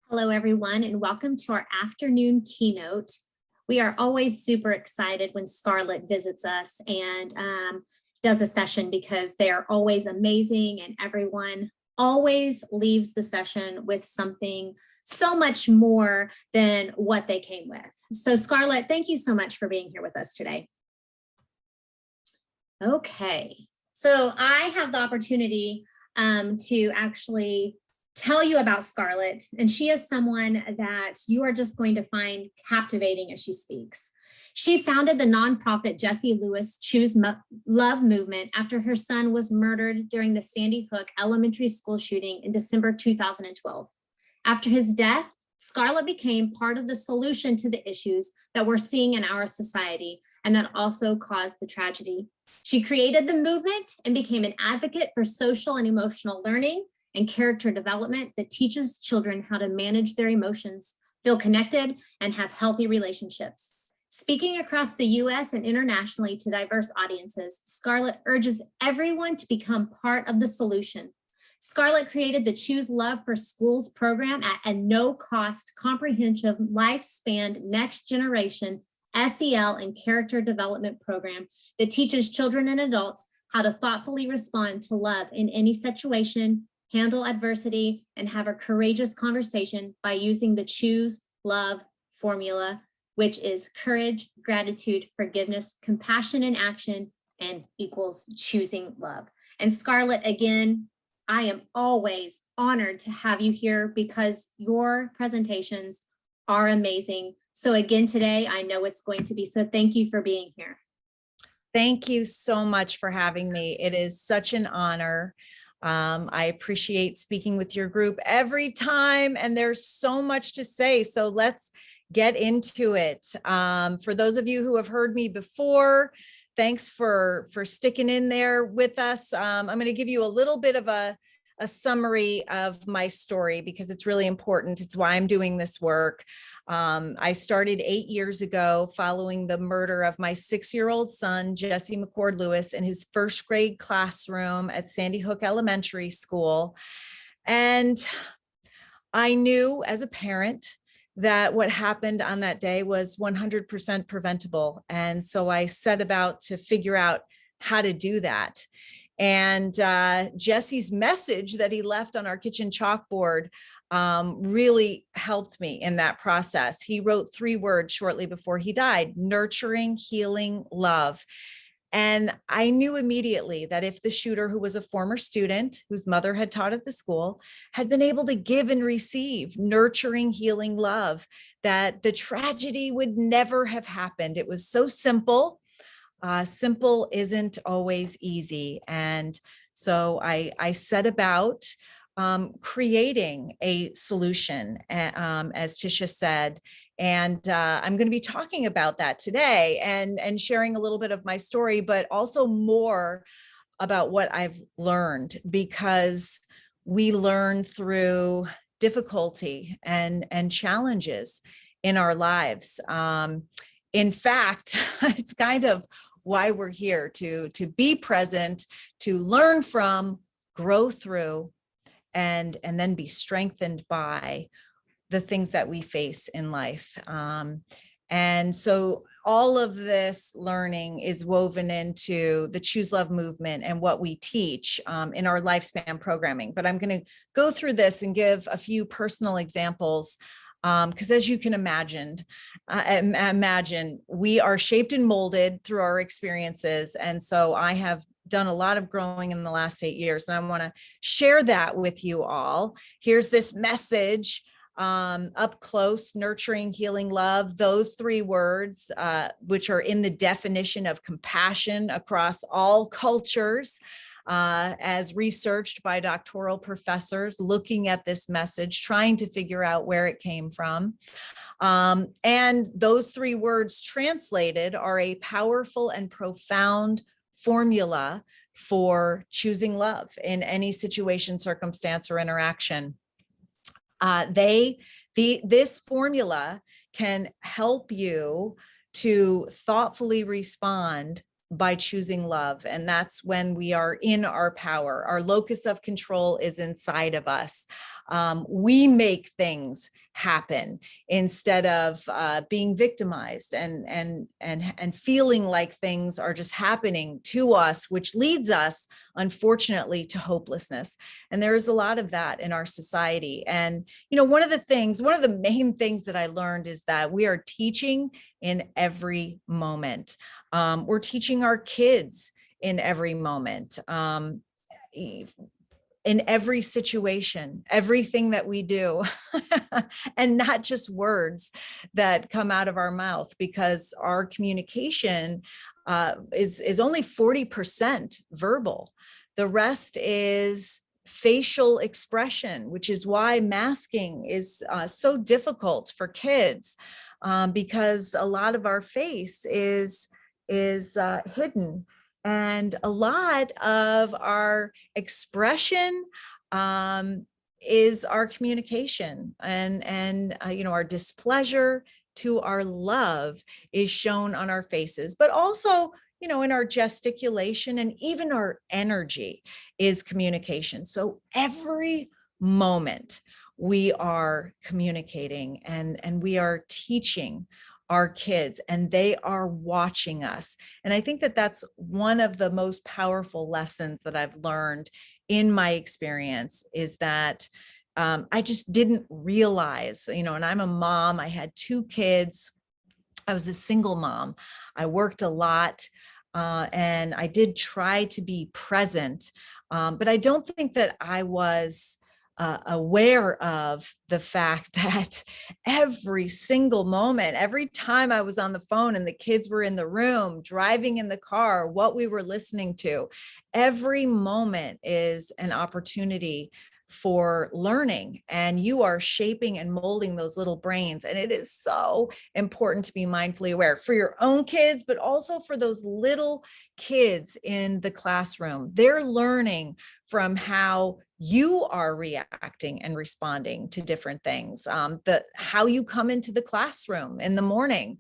Hello, everyone, and welcome to our afternoon keynote. We are always super excited when Scarlett visits us and does a session because they are always amazing, and everyone always leaves the session with something so much more than what they came with. So Scarlett, thank you so much for being here with us today. Okay, so I have the opportunity to actually tell you about Scarlett, and she is someone that you are just going to find captivating as she speaks. She founded the nonprofit Jessie Lewis Choose Love movement after her son was murdered during the Sandy Hook Elementary School shooting in December 2012. After his death, Scarlett became part of the solution to the issues that we're seeing in our society and that also caused the tragedy. She created the movement and became an advocate for social and emotional learning and character development that teaches children how to manage their emotions, feel connected, and have healthy relationships. Speaking across the US and internationally to diverse audiences, Scarlett urges everyone to become part of the solution. Scarlett created the Choose Love for Schools program at a no-cost, comprehensive, lifespan, next generation SEL and character development program that teaches children and adults how to thoughtfully respond to love in any situation, handle adversity, and have a courageous conversation by using the Choose Love formula, which is courage, gratitude, forgiveness, compassion in action, and equals choosing love. And Scarlett, again, I am always honored to have you here because your presentations are amazing. So again, today, I know it's going to be, so thank you for being here. Thank you so much for having me. It is such an honor. I appreciate speaking with your group every time, and there's so much to say. So let's get into it. For those of you who have heard me before, thanks for sticking in there with us. I'm going to give you a little bit of a summary of my story because it's really important. It's why I'm doing this work. I started 8 years ago following the murder of my 6-year-old son, Jesse McCord Lewis, in his first grade classroom at Sandy Hook Elementary School. And I knew as a parent that what happened on that day was 100% preventable. And so I set about to figure out how to do that. And Jesse's message that he left on our kitchen chalkboard really helped me in that process. He wrote 3 words shortly before he died: nurturing, healing, love. And I knew immediately that if the shooter, who was a former student whose mother had taught at the school, had been able to give and receive nurturing, healing love, that the tragedy would never have happened. It was so simple. Simple isn't always easy. And so I set about creating a solution, as Tisha said, and I'm going to be talking about that today and sharing a little bit of my story, but also more about what I've learned, because we learn through difficulty and challenges in our lives. In fact, it's kind of why we're here, to be present, to learn from, grow through, and then be strengthened by the things that we face in life. And so all of this learning is woven into the Choose Love movement and what we teach in our lifespan programming. But I'm going to go through this and give a few personal examples, because as you can imagine, we are shaped and molded through our experiences. And so I have done a lot of growing in the last 8 years, and I want to share that with you all. Here's this message, up close: nurturing, healing, love. Those 3 words, which are in the definition of compassion across all cultures, as researched by doctoral professors looking at this message, trying to figure out where it came from. And those 3 words translated are a powerful and profound formula for choosing love in any situation, circumstance, or interaction. This formula can help you to thoughtfully respond by choosing love. And that's when we are in our power. Our locus of control is inside of us. We make things happen instead of being victimized and feeling like things are just happening to us, which leads us, unfortunately, to hopelessness. And there is a lot of that in our society. And, one of the main things that I learned is that we are teaching in every moment. We're teaching our kids in every moment. In every situation, everything that we do, and not just words that come out of our mouth, because our communication is only 40% verbal. The rest is facial expression, which is why masking is so difficult for kids, because a lot of our face is hidden. And a lot of our expression is our communication, and our displeasure to our love is shown on our faces, but also, in our gesticulation, and even our energy is communication. So every moment we are communicating, and we are teaching our kids, and they are watching us. And I think that that's one of the most powerful lessons that I've learned in my experience, is that I just didn't realize, and I'm a mom, I had 2 kids. I was a single mom. I worked a lot, and I did try to be present, but I don't think that I was aware of the fact that every single moment, every time I was on the phone and the kids were in the room, driving in the car, what we were listening to, every moment is an opportunity for learning, and you are shaping and molding those little brains. And it is so important to be mindfully aware for your own kids, but also for those little kids in the classroom. They're learning from how you are reacting and responding to different things. How you come into the classroom in the morning.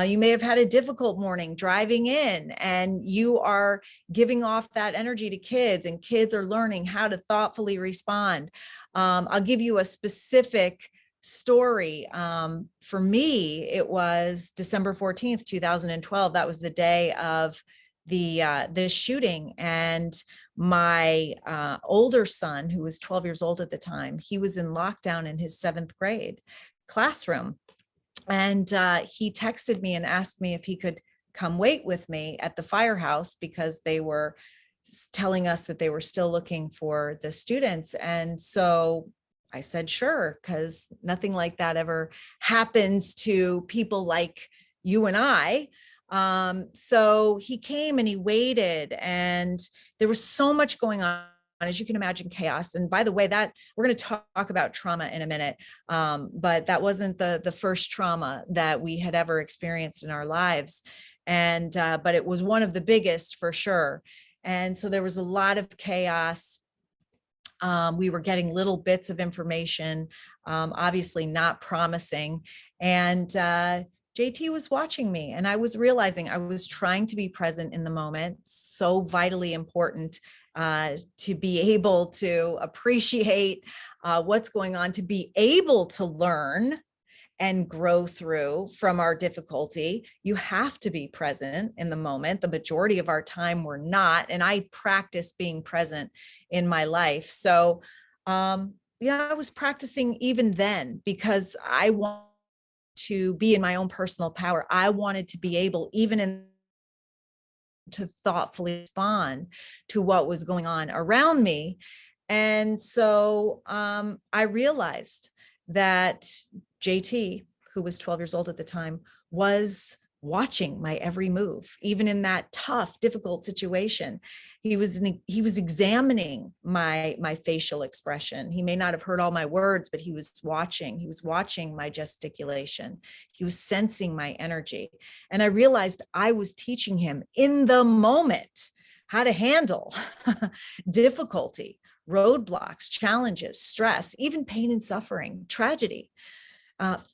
You may have had a difficult morning driving in, and you are giving off that energy to kids, and kids are learning how to thoughtfully respond. I'll give you a specific story. For me, it was December 14th, 2012. That was the day of the shooting. And my older son, who was 12 years old at the time, he was in lockdown in his 7th grade classroom. And he texted me and asked me if he could come wait with me at the firehouse, because they were telling us that they were still looking for the students. And so I said, sure, because nothing like that ever happens to people like you and I. So he came and he waited, and there was so much going on, as you can imagine, chaos. And by the way, that we're going to talk about trauma in a minute. But that wasn't the first trauma that we had ever experienced in our lives. And, but it was one of the biggest for sure. And so there was a lot of chaos. We were getting little bits of information, obviously not promising. And, JT was watching me, and I was realizing I was trying to be present in the moment. So vitally important to be able to appreciate what's going on, to be able to learn and grow through from our difficulty. You have to be present in the moment. The majority of our time we're not. And I practice being present in my life. So, I was practicing even then, because I want to be in my own personal power. I wanted to be able, to thoughtfully respond to what was going on around me. And so I realized that JT, who was 12 years old at the time, was watching my every move, even in that tough, difficult situation. He was examining my facial expression. He may not have heard all my words, but he was watching my gesticulation. He was sensing my energy. And I realized I was teaching him in the moment how to handle difficulty, roadblocks, challenges, stress, even pain and suffering, tragedy,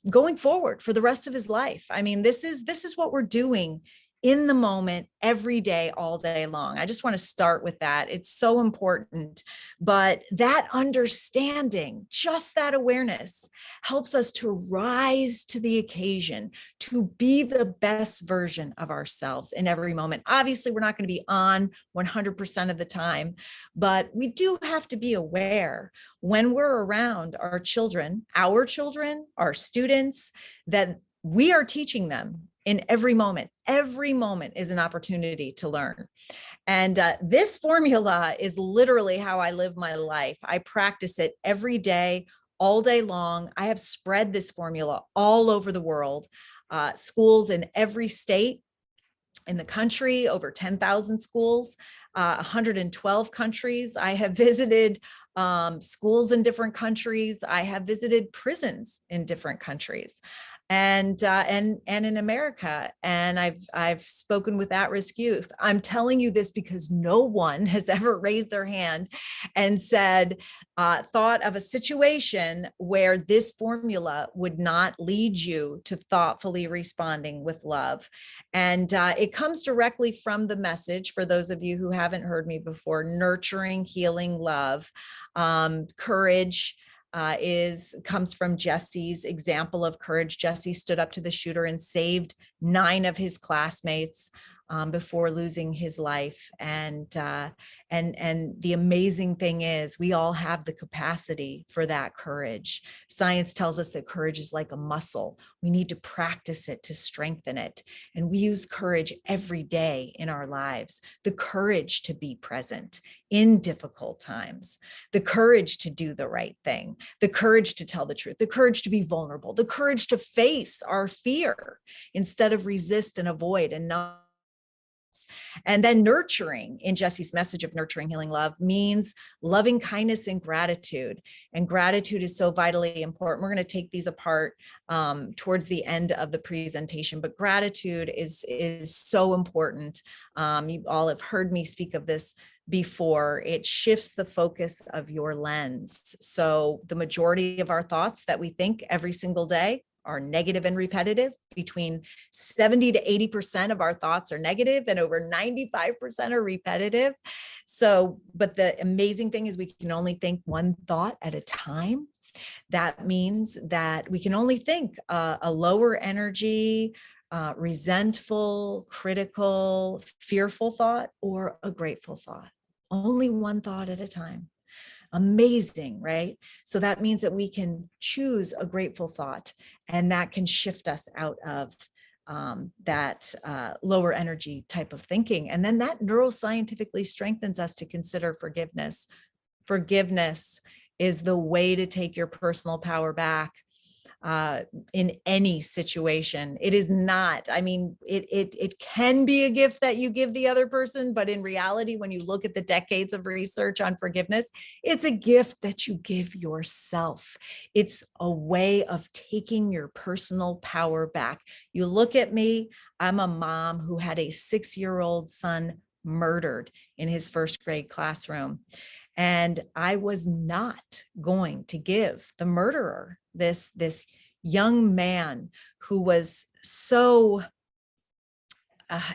going forward for the rest of his life. I mean, this is what we're doing in the moment, every day, all day long. I just want to start with that. It's so important. But that understanding, just that awareness, helps us to rise to the occasion, to be the best version of ourselves in every moment. Obviously, we're not going to be on 100% of the time, but we do have to be aware when we're around our children, our students, that we are teaching them in every moment. Every moment is an opportunity to learn. And this formula is literally how I live my life. I practice it every day, all day long. I have spread this formula all over the world, schools in every state in the country, over 10,000 schools, 112 countries. I have visited schools in different countries. I have visited prisons in different countries. And in America, and I've spoken with at-risk youth. I'm telling you this because no one has ever raised their hand and said, thought of a situation where this formula would not lead you to thoughtfully responding with love. And it comes directly from the message, for those of you who haven't heard me before: nurturing, healing, love, courage. Comes from Jesse's example of courage. Jesse stood up to the shooter and saved 9 of his classmates before losing his life. And the amazing thing is, we all have the capacity for that courage. Science tells us that courage is like a muscle. We need to practice it to strengthen it. And we use courage every day in our lives. The courage to be present in difficult times, the courage to do the right thing, the courage to tell the truth, the courage to be vulnerable, the courage to face our fear instead of resist and avoid and not. And then nurturing, in Jesse's message of nurturing, healing, love, means loving kindness and gratitude. And gratitude is so vitally important. We're going to take these apart towards the end of the presentation, but gratitude is so important. You all have heard me speak of this before. It shifts the focus of your lens. So the majority of our thoughts that we think every single day are negative and repetitive. Between 70 to 80% of our thoughts are negative, and over 95% are repetitive. So, but the amazing thing is, we can only think one thought at a time. That means that we can only think a lower energy, resentful, critical, fearful thought, or a grateful thought. Only one thought at a time. Amazing, right? So that means that we can choose a grateful thought, and that can shift us out of that lower energy type of thinking. And then that neuroscientifically strengthens us to consider forgiveness. Forgiveness is the way to take your personal power back in any situation. It is not, I mean, it can be a gift that you give the other person, but in reality, when you look at the decades of research on forgiveness, it's a gift that you give yourself. It's a way of taking your personal power back. You look at me, I'm a mom who had a 6-year-old son murdered in his first grade classroom. And I was not going to give the murderer, this young man who was so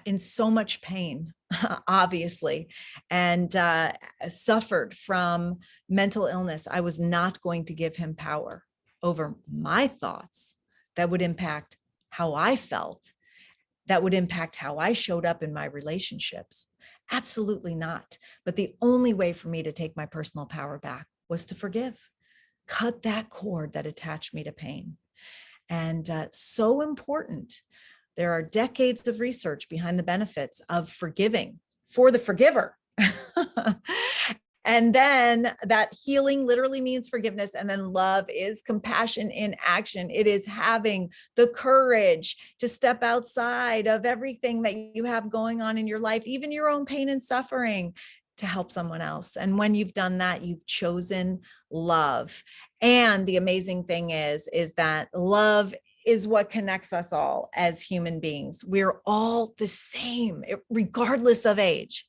in so much pain, obviously, and suffered from mental illness. I was not going to give him power over my thoughts that would impact how I felt, that would impact how I showed up in my relationships. Absolutely not. But the only way for me to take my personal power back was to forgive, cut that cord that attached me to pain. And so important. There are decades of research behind the benefits of forgiving for the forgiver. And then that healing literally means forgiveness. And then love is compassion in action. It is having the courage to step outside of everything that you have going on in your life, even your own pain and suffering, to help someone else. And when you've done that, you've chosen love. And the amazing thing is that love is what connects us all as human beings. We're all the same, regardless of age.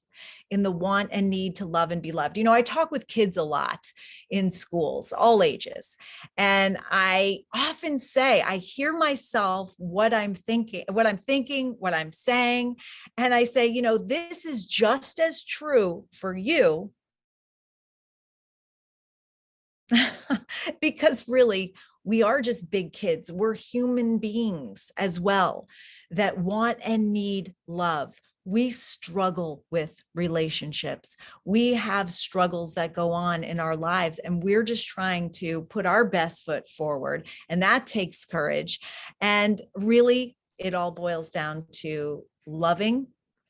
in the want and need to love and be loved. I talk with kids a lot in schools, all ages. And I often say, I hear myself, what I'm thinking, what I'm saying. And I say, this is just as true for you. Because really, we are just big kids. We're human beings as well that want and need love. We struggle with relationships. We have struggles that go on in our lives, and we're just trying to put our best foot forward. And that takes courage. And really, it all boils down to loving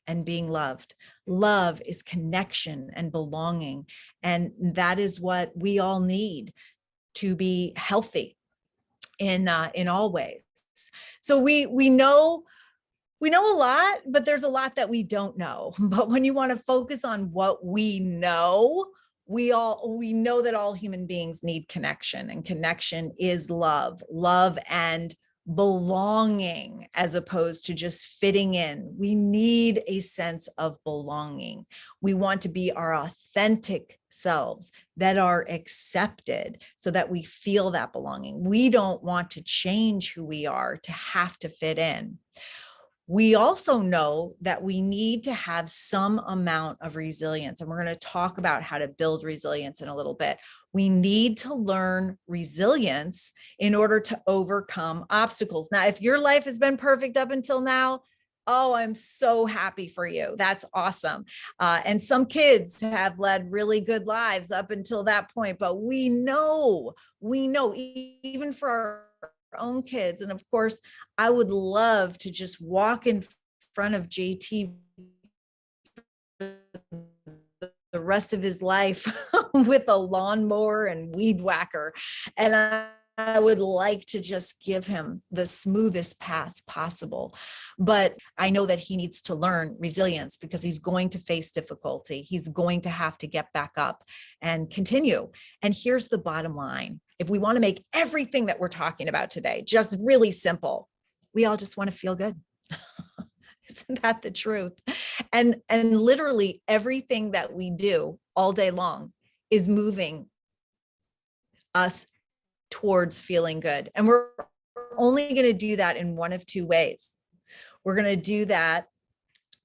and being loved. Love is connection and belonging. And that is what we all need to be healthy in all ways. So we know a lot, but there's a lot that we don't know. But when you want to focus on what we know, we know that all human beings need connection, and connection is love and belonging, as opposed to just fitting in. We need a sense of belonging. We want to be our authentic selves that are accepted so that we feel that belonging. We don't want to change who we are to have to fit in. We also know that we need to have some amount of resilience, and we're going to talk about how to build resilience in a little bit. We need to learn resilience in order to overcome obstacles. Now, if your life has been perfect up until now, oh, I'm so happy for you. That's awesome. And some kids have led really good lives up until that point, but we know, even for our own kids. And of course, I would love to just walk in front of JT the rest of his life with a lawnmower and weed whacker. And I would like to just give him the smoothest path possible. But I know that he needs to learn resilience, because he's going to face difficulty. He's going to have to get back up and continue. And here's the bottom line. If we want to make everything that we're talking about today just really simple, we all just want to feel good. Isn't that the truth? And literally everything that we do all day long is moving us towards feeling good. And we're only going to do that in one of two ways. We're going to do that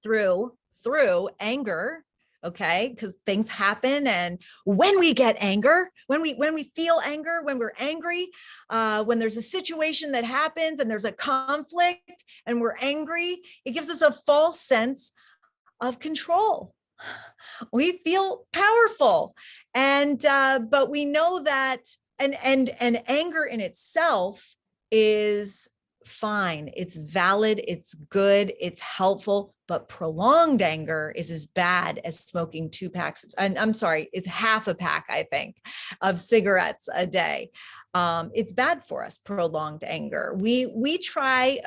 through anger, okay? Because things happen. And when we get anger, when we feel anger, when we're angry, when there's a situation that happens and there's a conflict and we're angry, it gives us a false sense of control. We feel powerful. And but we know that and anger in itself is fine. It's valid. It's good. It's helpful. But prolonged anger is as bad as smoking 2 packs. And I'm sorry, it's half a pack, I think, of cigarettes a day. It's bad for us, prolonged anger. We try,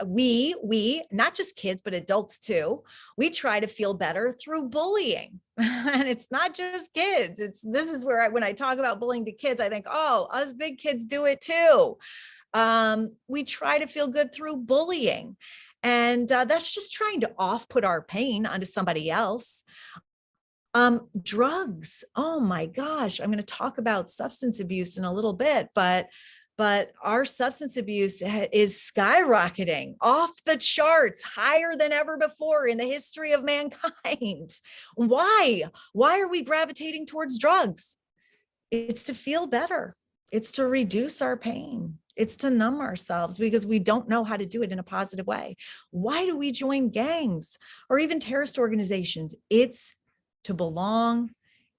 not just kids, but adults too. We try to feel better through bullying. And it's not just kids. This is where when I talk about bullying to kids, I think, oh, us big kids do it too. We try to feel good through bullying. And that's just trying to put our pain onto somebody else. Drugs. Oh my gosh. I'm going to talk about substance abuse in a little bit, but our substance abuse is skyrocketing off the charts, higher than ever before in the history of mankind. Why are we gravitating towards drugs? It's to feel better. It's to reduce our pain. It's to numb ourselves because we don't know how to do it in a positive way. Why do we join gangs or even terrorist organizations? It's to belong.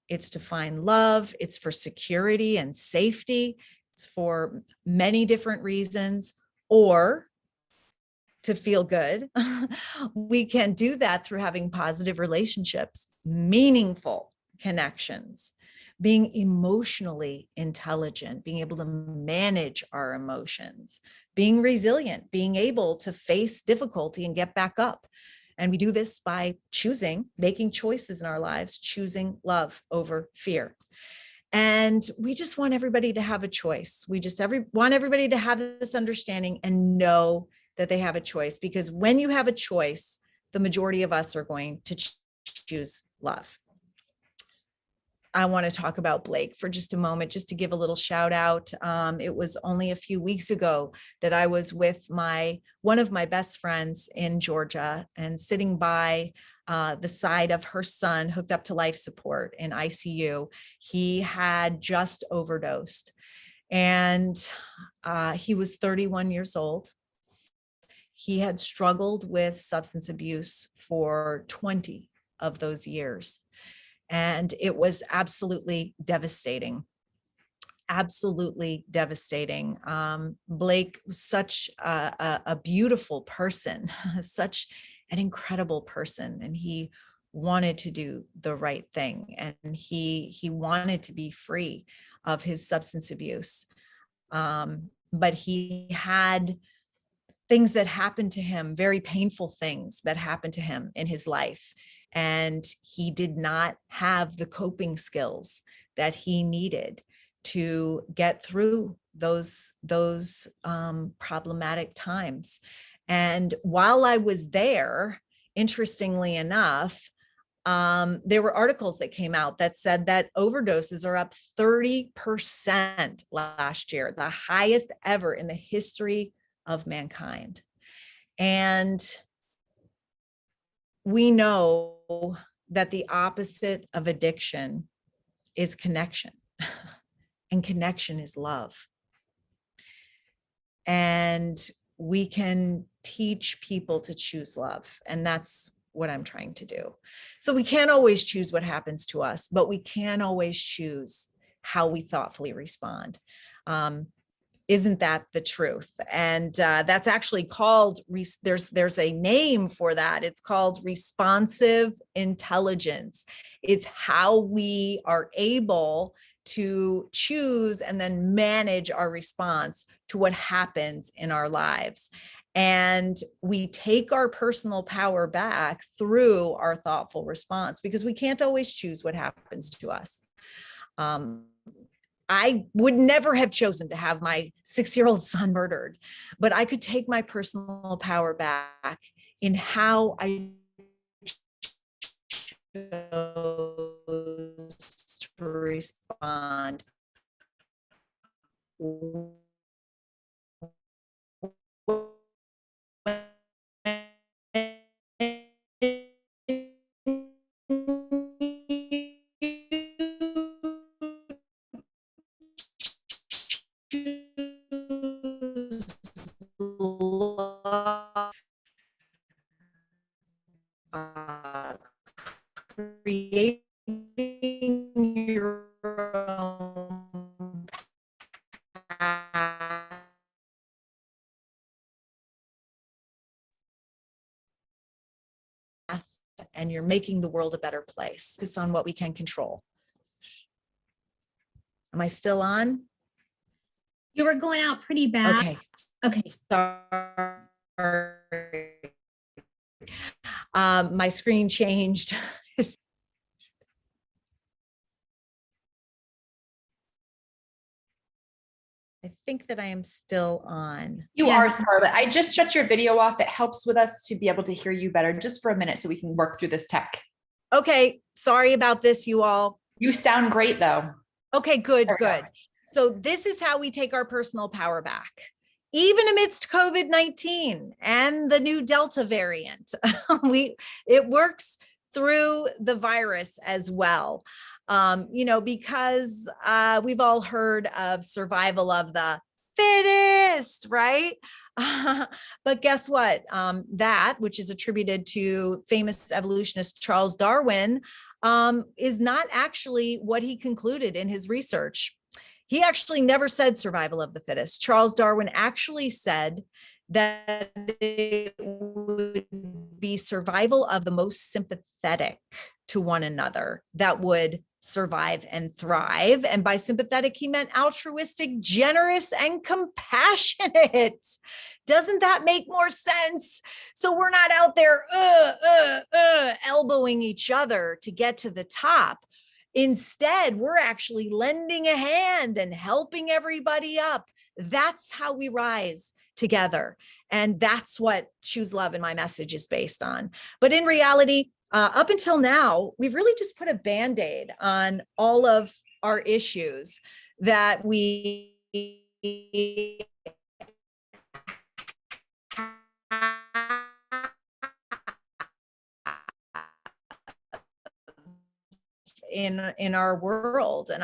It's to find love. It's for security and safety. It's for many different reasons, or to feel good. We can do that through having positive relationships, meaningful connections, being emotionally intelligent, being able to manage our emotions, being resilient, being able to face difficulty and get back up. And we do this by making choices in our lives, choosing love over fear. And we just want everybody to have a choice. We just want everybody to have this understanding and know that they have a choice, because when you have a choice, the majority of us are going to choose love. I want to talk about Blake for just a moment, just to give a little shout out. It was only a few weeks ago that I was with one of my best friends in Georgia and sitting by the side of her son hooked up to life support in ICU. He had just overdosed, and he was 31 years old. He had struggled with substance abuse for 20 of those years. And it was absolutely devastating. Absolutely devastating. Blake was such a beautiful person, such an incredible person. And he wanted to do the right thing. And he wanted to be free of his substance abuse. But he had things that happened to him, very painful things that happened to him in his life. And he did not have the coping skills that he needed to get through those problematic times. And while I was there, interestingly enough, there were articles that came out that said that overdoses are up 30% last year, the highest ever in the history of mankind. And we know that the opposite of addiction is connection, and connection is love. And we can teach people to choose love, and that's what I'm trying to do. So we can't always choose what happens to us, but we can always choose how we thoughtfully respond. Isn't that the truth? And that's actually called, there's a name for that. It's called responsive intelligence. It's how we are able to choose and then manage our response to what happens in our lives. And we take our personal power back through our thoughtful response, because we can't always choose what happens to us. I would never have chosen to have my 6-year-old son murdered, but I could take my personal power back in how I chose to respond. Creating your own path. And you're making the world a better place. Focus on what we can control. Am I still on? You were going out pretty bad. Okay. Okay. Sorry. My screen changed. I think that I am still on. You are, Scarlett. I just shut your video off. It helps with us to be able to hear you better just for a minute so we can work through this tech. Okay. Sorry about this, you all. You sound great though. Okay, good, good. So this is how we take our personal power back, even amidst COVID-19 and the new Delta variant. It works through the virus as well. Because we've all heard of survival of the fittest, right? But guess what? That, which is attributed to famous evolutionist Charles Darwin, is not actually what he concluded in his research. He actually never said survival of the fittest. Charles Darwin actually said that it would be survival of the most sympathetic to one another that would survive and thrive. And by sympathetic, he meant altruistic, generous, and compassionate. Doesn't that make more sense? So we're not out there elbowing each other to get to the top. Instead, we're actually lending a hand and helping everybody up. That's how we rise together. And that's what Choose Love in my message is based on. But in reality, Up until now, we've really just put a Band-Aid on all of our issues that we in our world. And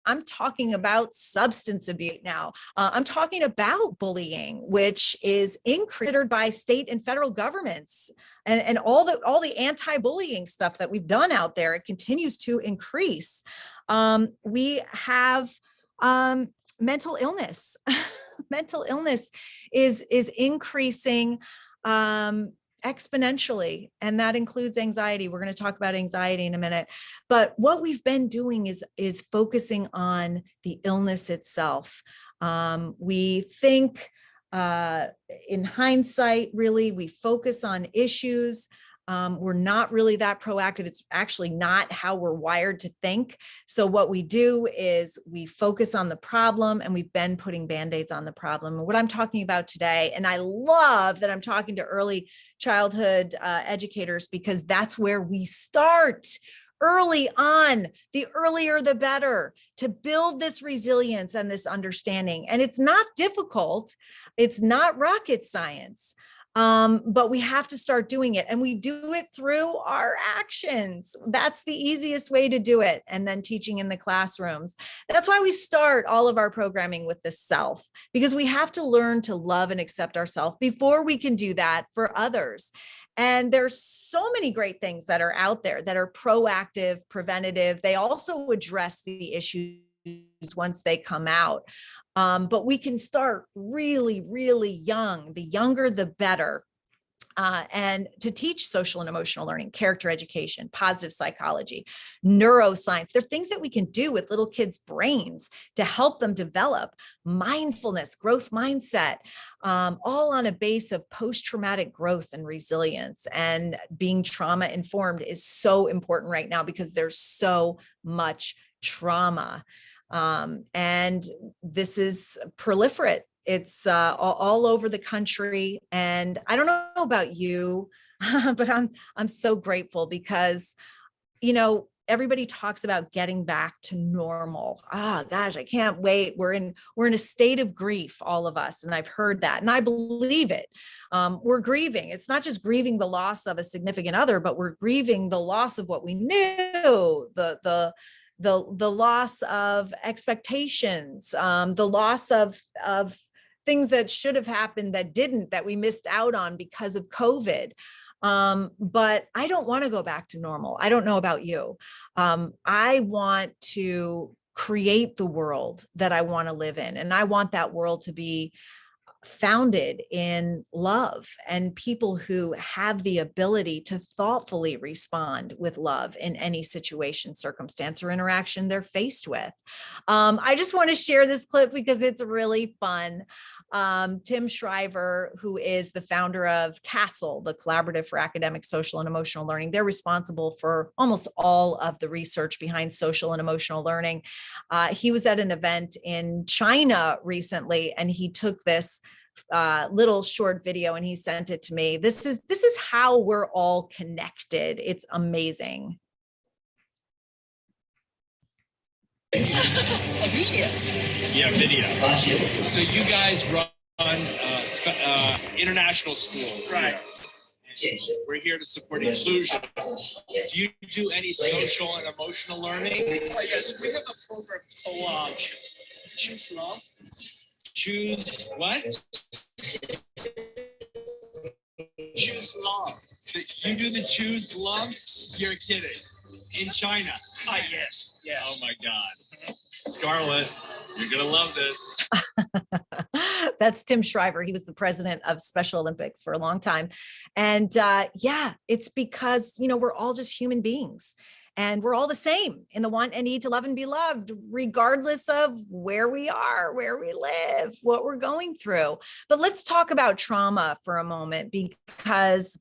I'm talking about substance abuse now. I'm talking about bullying, which is considered by state and federal governments, and all the anti-bullying stuff that we've done out there. It continues to increase. We have mental illness. Mental illness is increasing exponentially, and that includes anxiety. We're going to talk about anxiety in a minute. But what we've been doing is focusing on the illness itself. We think in hindsight, really, we focus on issues. We're not really that proactive. It's actually not how we're wired to think. So what we do is we focus on the problem, and we've been putting Band-Aids on the problem. And what I'm talking about today, and I love that I'm talking to early childhood educators, because that's where we start. Early on, the earlier the better, to build this resilience and this understanding. And it's not difficult. It's not rocket science. But we have to start doing it, and we do it through our actions. That's the easiest way to do it. And then teaching in the classrooms. That's why we start all of our programming with the self, because we have to learn to love and accept ourselves before we can do that for others. And there's so many great things that are out there that are proactive, preventative. They also address the issues once they come out. But we can start really, really young. The younger, the better. And to teach social and emotional learning, character education, positive psychology, neuroscience. There are things that we can do with little kids' brains to help them develop mindfulness, growth mindset, all on a base of post-traumatic growth and resilience. And being trauma informed is so important right now, because there's so much trauma. And this is proliferate. It's all over the country. And I don't know about you, but I'm so grateful, because, everybody talks about getting back to normal. Gosh, I can't wait. We're in a state of grief, all of us. And I've heard that, and I believe it. We're grieving. It's not just grieving the loss of a significant other, but we're grieving the loss of what we knew, the loss of expectations, the loss of things that should have happened that didn't, that we missed out on because of COVID. But I don't want to go back to normal. I don't know about you. I want to create the world that I want to live in. And I want that world to be founded in love, and people who have the ability to thoughtfully respond with love in any situation, circumstance, or interaction they're faced with. I just want to share this clip because it's really fun. Tim Shriver, who is the founder of CASTLE, the Collaborative for Academic, Social, and Emotional Learning, they're responsible for almost all of the research behind social and emotional learning. He was at an event in China recently, and he took this little short video and he sent it to me. This is how we're all connected. It's amazing. Video. Yeah, video. So you guys run international schools, right? We're here to support inclusion. Do you do any social and emotional learning? Yes, we have a program called Choose Love. Choose what? Choose Love. You do the Choose Love? You're kidding. In China. Yes. Oh my God. Scarlett, you're going to love this. That's Tim Shriver. He was the president of Special Olympics for a long time. And it's because, we're all just human beings. And we're all the same in the want and need to love and be loved, regardless of where we are, where we live, what we're going through. But let's talk about trauma for a moment, because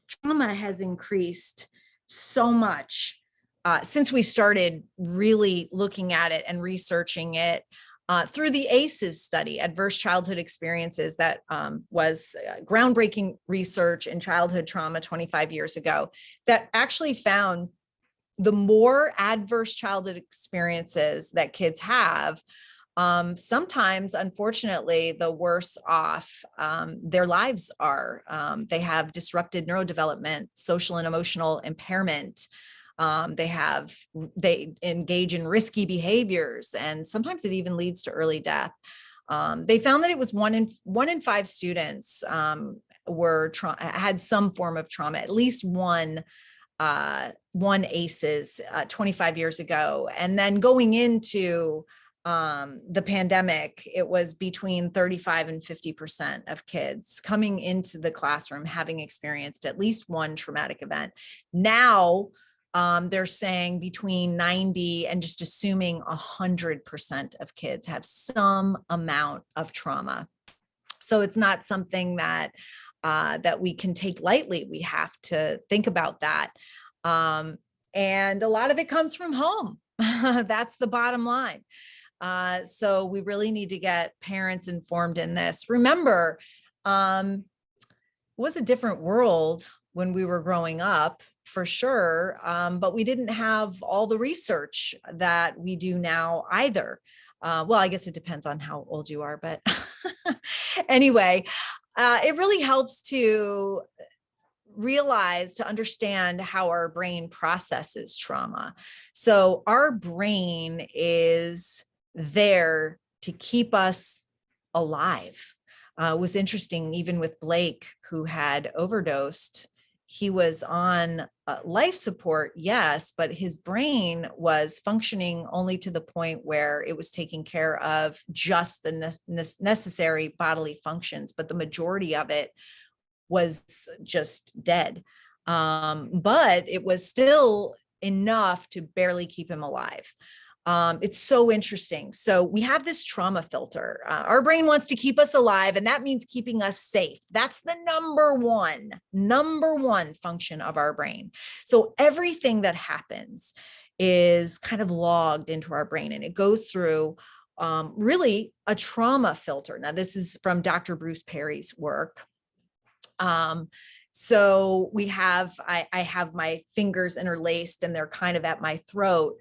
trauma has increased so much since we started really looking at it and researching it. through the ACEs study, Adverse Childhood Experiences, that was groundbreaking research in childhood trauma 25 years ago, that actually found the more adverse childhood experiences that kids have, sometimes, unfortunately, the worse off their lives are. They have disrupted neurodevelopment, social and emotional impairment. They engage in risky behaviors, and sometimes it even leads to early death. They found that it was one in five students had some form of trauma, at least one ACEs 25 years ago. And then going into the pandemic, it was between 35 and 50% of kids coming into the classroom having experienced at least one traumatic event. Now, they're saying between 90 and just assuming 100% of kids have some amount of trauma. So it's not something that we can take lightly. We have to think about that. And a lot of it comes from home. That's the bottom line. So we really need to get parents informed in this. Remember, it was a different world when we were growing up, for sure. But we didn't have all the research that we do now either. Well, I guess it depends on how old you are, but anyway, it really helps to realize, to understand how our brain processes trauma. So our brain is there to keep us alive. It was interesting, even with Blake, who had overdosed. He was on life support, yes, but his brain was functioning only to the point where it was taking care of just the necessary bodily functions, but the majority of it was just dead. But it was still enough to barely keep him alive. It's so interesting. So we have this trauma filter. Our brain wants to keep us alive, and that means keeping us safe. That's the number one function of our brain. So everything that happens is kind of logged into our brain, and it goes through really a trauma filter. Now, this is from Dr. Bruce Perry's work. So we have, I have my fingers interlaced, and they're kind of at my throat,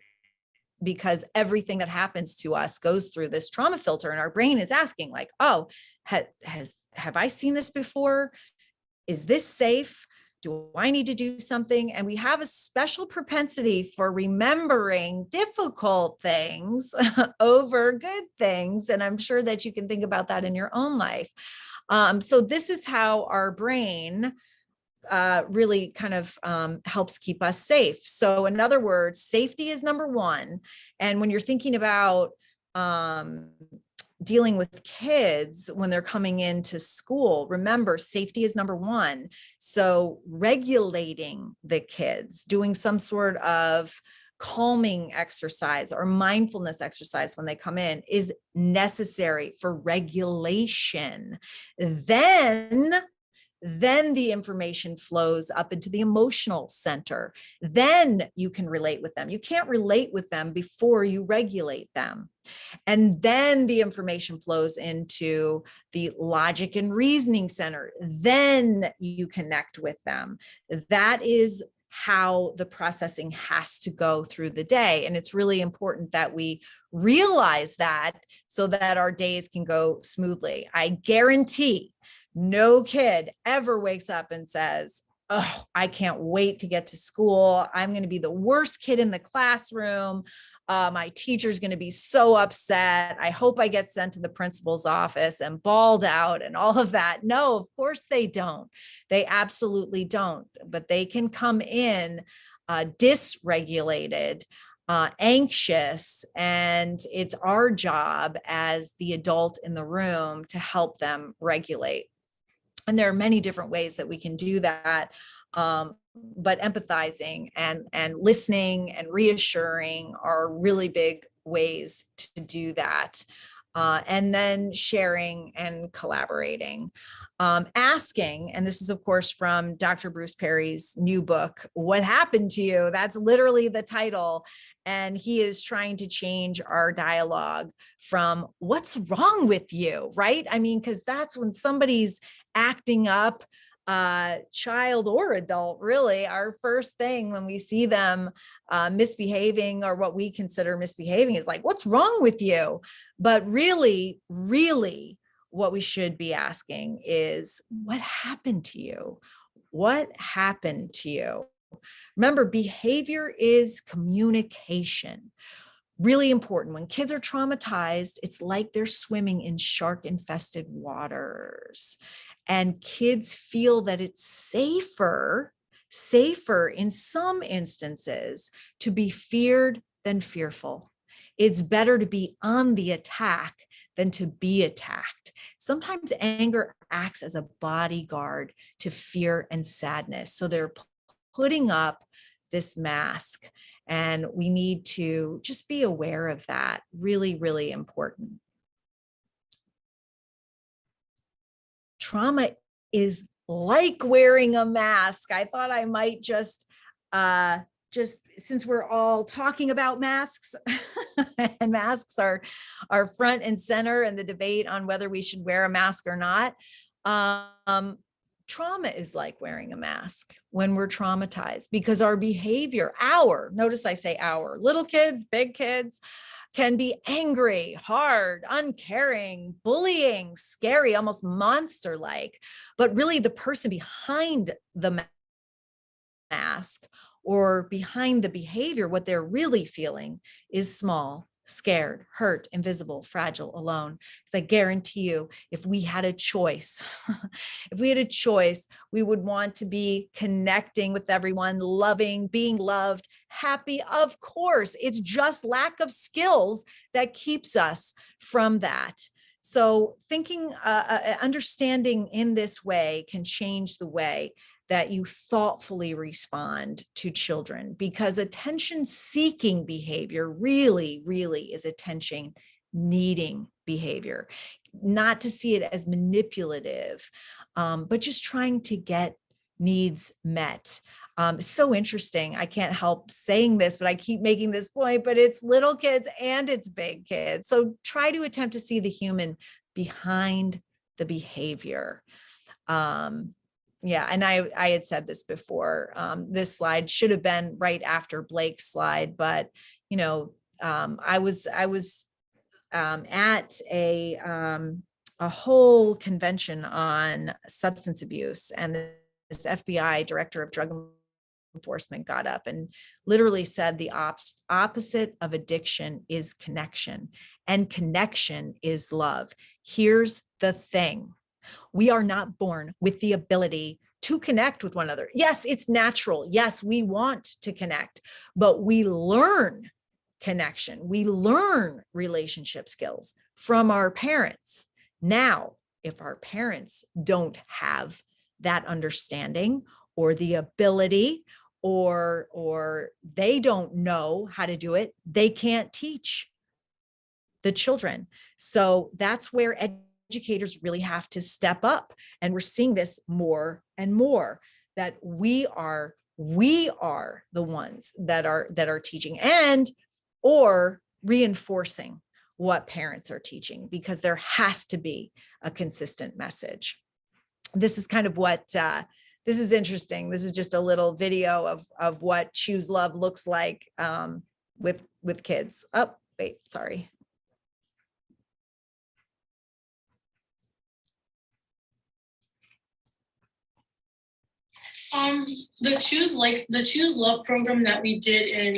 because everything that happens to us goes through this trauma filter, and our brain is asking, like, oh, have I seen this before? Is this safe? Do I need to do something? And we have a special propensity for remembering difficult things over good things. And I'm sure that you can think about that in your own life. So this is how our brain really kind of helps keep us safe. So in other words, safety is number one. And when you're thinking about dealing with kids when they're coming into school, remember, safety is number one. So regulating the kids, doing some sort of calming exercise or mindfulness exercise when they come in is necessary for regulation. Then the information flows up into the emotional center. Then you can relate with them. You can't relate with them before you regulate them. And then the information flows into the logic and reasoning center. Then you connect with them. That is how the processing has to go through the day. And it's really important that we realize that so that our days can go smoothly. I guarantee no kid ever wakes up and says, oh, I can't wait to get to school. I'm going to be the worst kid in the classroom. My teacher's going to be so upset. I hope I get sent to the principal's office and bawled out and all of that. No, of course they don't. They absolutely don't. But they can come in dysregulated, anxious, and it's our job as the adult in the room to help them regulate. And there are many different ways that we can do that. But empathizing and listening and reassuring are really big ways to do that. and then sharing and collaborating. Asking, and this is of course from Dr. Bruce Perry's new book, What Happened to You? That's literally the title. And he is trying to change our dialogue from what's wrong with you, right? I mean, because that's when somebody's acting up, child or adult, really, our first thing when we see them misbehaving or what we consider misbehaving is like, what's wrong with you? But really, really, what we should be asking is, what happened to you? What happened to you? Remember, behavior is communication. Really important. When kids are traumatized, it's like they're swimming in shark-infested waters. And kids feel that it's safer in some instances to be feared than fearful. It's better to be on the attack than to be attacked. Sometimes anger acts as a bodyguard to fear and sadness. So they're putting up this mask, and we need to just be aware of that. Really, really important. Trauma is like wearing a mask. I thought I might just since we're all talking about masks and masks are front and center in the debate on whether we should wear a mask or not. Trauma is like wearing a mask when we're traumatized, because our behavior, notice I say our, little kids, big kids, can be angry, hard, uncaring, bullying, scary, almost monster-like. But really the person behind the mask or behind the behavior, what they're really feeling is small, scared, hurt, invisible, fragile, alone. Because I guarantee you, if we had a choice, we would want to be connecting with everyone, loving, being loved, happy. Of course, it's just lack of skills that keeps us from that. So thinking, understanding in this way can change the way that you thoughtfully respond to children, because attention-seeking behavior really, really is attention-needing behavior. Not to see it as manipulative, but just trying to get needs met. It's so interesting. I can't help saying this, but I keep making this point, but it's little kids and it's big kids. So try to attempt to see the human behind the behavior. Yeah, and I had said this before. This slide should have been right after Blake's slide, but you know, I was at a whole convention on substance abuse, and this FBI director of drug enforcement got up and literally said the opposite of addiction is connection, and connection is love. Here's the thing. We are not born with the ability to connect with one another. Yes, it's natural. Yes, we want to connect, but we learn connection. We learn relationship skills from our parents. Now, if our parents don't have that understanding or the ability, or they don't know how to do it, they can't teach the children. So that's where educators really have to step up. And we're seeing this more and more, that we are the ones that are teaching and or reinforcing what parents are teaching, because there has to be a consistent message. This is kind of what this is interesting. This is just a little video of what Choose Love looks like with kids. Oh, wait, sorry. The Choose Love program that we did in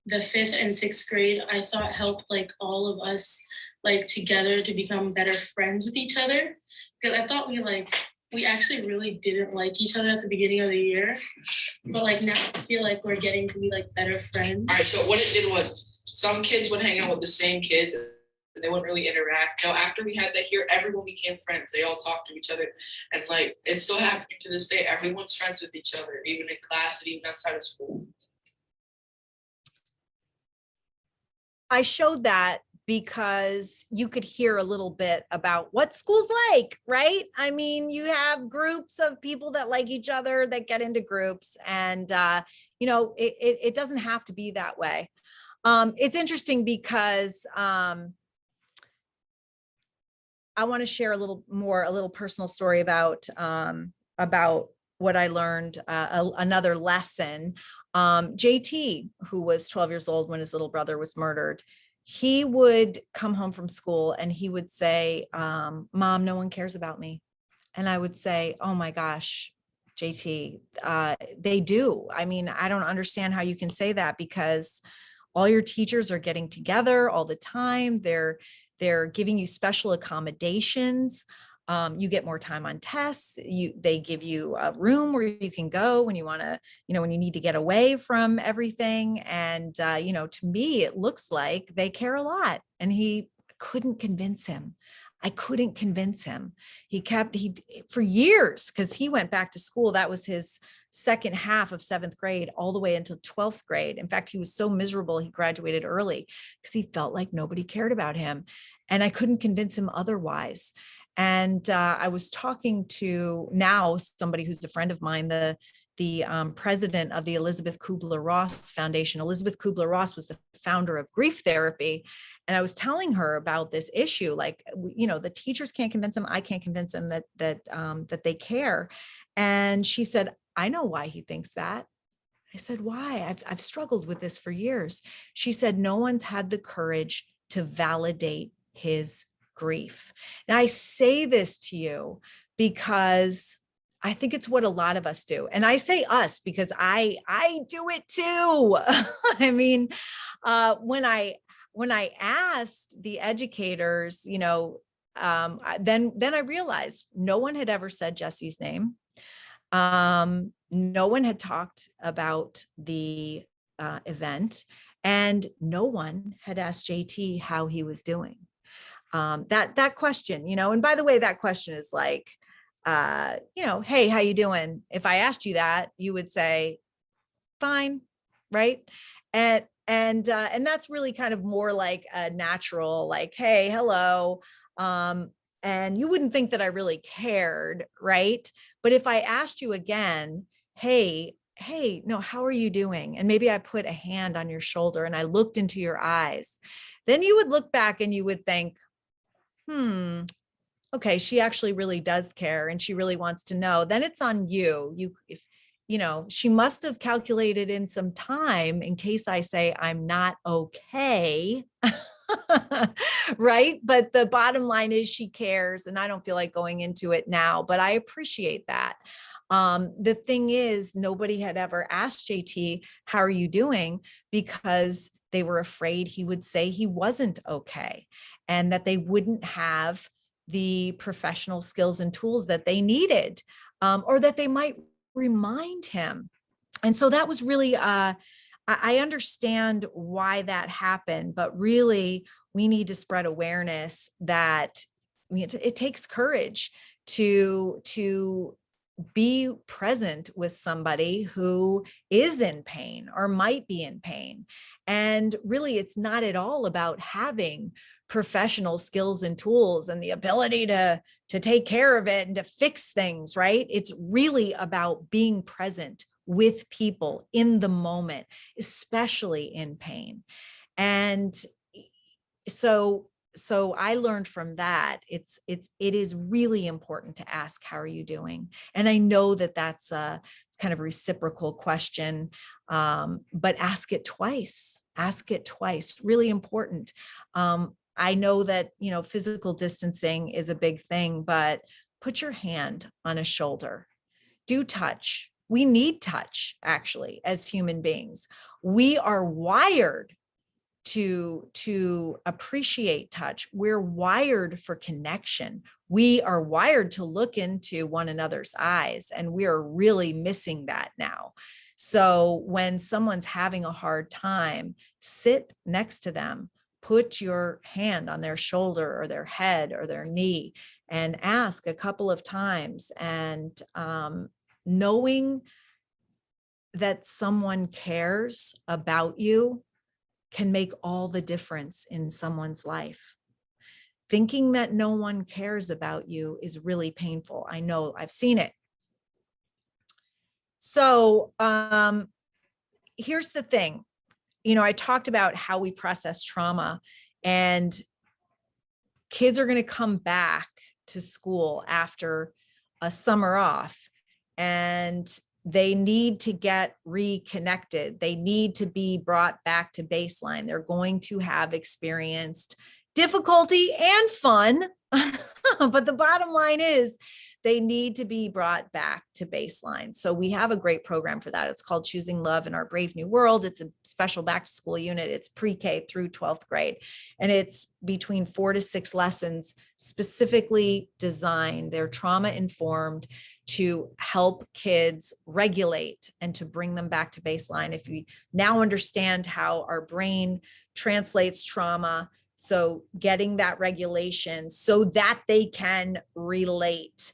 the 5th and 6th grade, I thought helped like all of us like together to become better friends with each other. Because I thought we actually really didn't like each other at the beginning of the year, but like now I feel like we're getting to be like better friends. All right, so what it did was some kids would hang out with the same kids and they wouldn't really interact. Now, after we had that here, everyone became friends. They all talked to each other, and like it's still happening to this day. Everyone's friends with each other, even in class and even outside of school. I showed that because you could hear a little bit about what school's like, right? I mean, you have groups of people that like each other that get into groups, and it doesn't have to be that way. It's interesting because I want to share a little personal story about what I learned, another lesson. JT, who was 12 years old when his little brother was murdered, he would come home from school and he would say, Mom, no one cares about me. And I would say, oh my gosh, JT, they do. I mean, I don't understand how you can say that, because all your teachers are getting together all the time. They're giving you special accommodations. You get more time on tests. They give you a room where you can go when you want to, when you need to get away from everything. And, to me, it looks like they care a lot. And he couldn't convince him. I couldn't convince him. He for years, because he went back to school. That was his second half of 7th grade, all the way until 12th grade. In fact, he was so miserable, he graduated early because he felt like nobody cared about him. And I couldn't convince him otherwise. And I was talking to now somebody who's a friend of mine, the president of the Elizabeth Kubler-Ross Foundation. Elizabeth Kubler-Ross was the founder of grief therapy. And I was telling her about this issue, like, the teachers can't convince them. I can't convince them that they care. And she said, I know why he thinks that. I said, why? I've struggled with this for years. She said, no one's had the courage to validate his grief. Now, I say this to you because I think it's what a lot of us do. And I say us because I do it too. I mean, when I asked the educators, then I realized no one had ever said Jesse's name. No one had talked about the event, and no one had asked JT how he was doing. That question, and by the way, that question is like, hey, how you doing? If I asked you that, you would say, fine, right? And that's really kind of more like a natural, like, hey, hello. And you wouldn't think that I really cared, right? But if I asked you again, hey, no, how are you doing? And maybe I put a hand on your shoulder and I looked into your eyes, then you would look back and you would think, okay, she actually really does care and she really wants to know. Then it's on you. She must have calculated in some time in case I say I'm not okay. Right. But the bottom line is she cares, and I don't feel like going into it now, but I appreciate that. The thing is, nobody had ever asked JT, how are you doing? Because they were afraid he would say he wasn't okay, and that they wouldn't have the professional skills and tools that they needed, or that they might remind him. And so that was really, I understand why that happened, but really we need to spread awareness that it takes courage to be present with somebody who is in pain or might be in pain. And really, it's not at all about having professional skills and tools and the ability to take care of it and to fix things, right? It's really about being present with people in the moment, especially in pain. And so I learned from that, it is really important to ask, how are you doing? And I know that it's kind of a reciprocal question, but ask it twice, really important. I know that, physical distancing is a big thing, but put your hand on a shoulder, do touch. We need touch, actually, as human beings. We are wired to appreciate touch. We're wired for connection. We are wired to look into one another's eyes, and we are really missing that now. So when someone's having a hard time, sit next to them, put your hand on their shoulder or their head or their knee, and ask a couple of times. And knowing that someone cares about you can make all the difference in someone's life. Thinking that no one cares about you is really painful. I know, I've seen it. So here's the thing. I talked about how we process trauma, and kids are going to come back to school after a summer off, and they need to get reconnected. They need to be brought back to baseline. They're going to have experienced difficulty and fun. But the bottom line is they need to be brought back to baseline. So we have a great program for that. It's called Choosing Love in Our Brave New World. It's a special back to school unit. It's pre-K through 12th grade. And it's between 4 to 6 lessons specifically designed. They're trauma informed to help kids regulate and to bring them back to baseline. If we now understand how our brain translates trauma, so getting that regulation so that they can relate,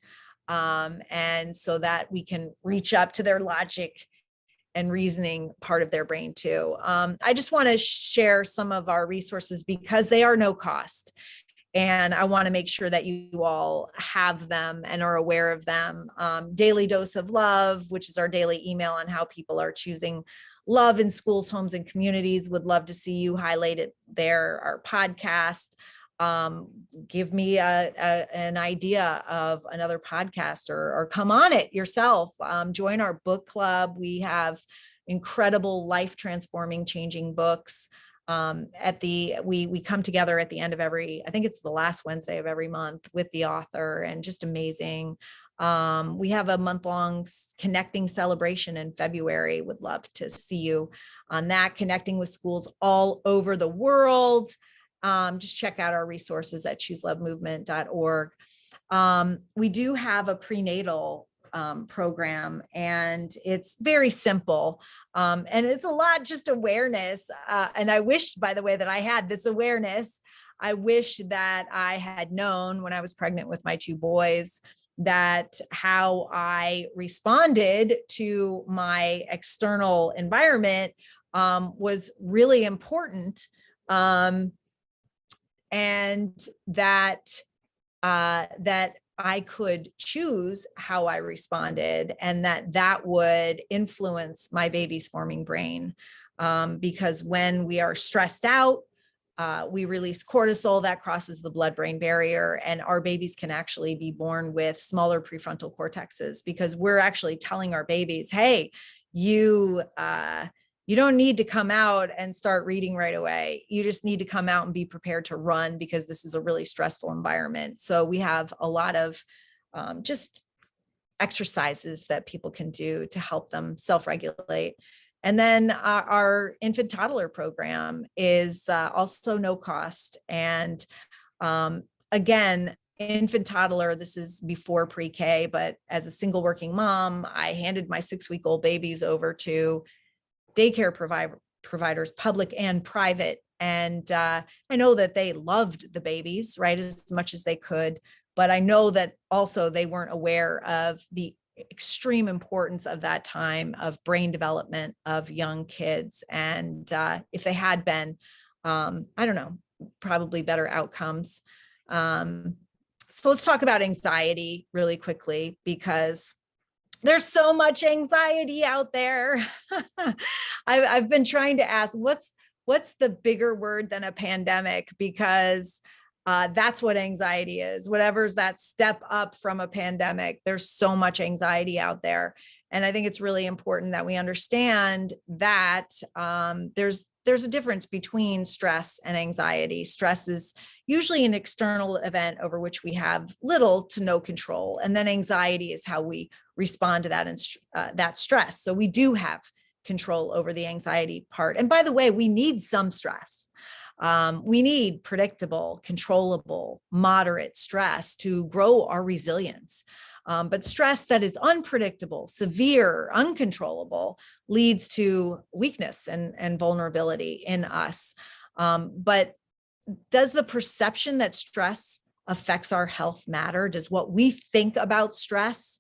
and so that we can reach up to their logic and reasoning part of their brain too. I just want to share some of our resources because they are no cost. And I want to make sure that you all have them and are aware of them. Daily Dose of Love, which is our daily email on how people are choosing love in schools, homes, and communities. Would love to see you highlighted there. Our podcast. Give me an idea of another podcast, or come on it yourself. Join our book club. We have incredible life transforming, changing books. We come together at the end of I think it's the last Wednesday of every month with the author, and just amazing. We have a month-long connecting celebration in February. Would love to see you on that, connecting with schools all over the world. Just check out our resources at chooselovemovement.org. We do have a prenatal program, and it's very simple. And it's a lot just awareness. And I wish, by the way, that I had this awareness. I wish that I had known when I was pregnant with my 2 boys that how I responded to my external environment was really important. And that I could choose how I responded, and that would influence my baby's forming brain. Because when we are stressed out, we release cortisol that crosses the blood-brain barrier, and our babies can actually be born with smaller prefrontal cortexes, because we're actually telling our babies, hey, you don't need to come out and start reading right away. You just need to come out and be prepared to run, because this is a really stressful environment. So we have a lot of just exercises that people can do to help them self-regulate. And then our infant toddler program is also no cost. And again, infant toddler, this is before pre-K, but as a single working mom, I handed my 6-week-old babies over to daycare providers, public and private. And I know that they loved the babies, right, as much as they could. But I know that also they weren't aware of the extreme importance of that time of brain development of young kids. And if they had been, I don't know, probably better outcomes. So let's talk about anxiety really quickly, because there's so much anxiety out there. I've been trying to ask, what's the bigger word than a pandemic? Because that's what anxiety is. Whatever's that step up from a pandemic, there's so much anxiety out there. And I think it's really important that we understand that there's a difference between stress and anxiety. Stress is usually an external event over which we have little to no control. And then anxiety is how we respond to that and that stress. So we do have control over the anxiety part. And by the way, we need some stress. We need predictable, controllable, moderate stress to grow our resilience. But stress that is unpredictable, severe, uncontrollable leads to weakness and vulnerability in us. But does the perception that stress affects our health matter? Does what we think about stress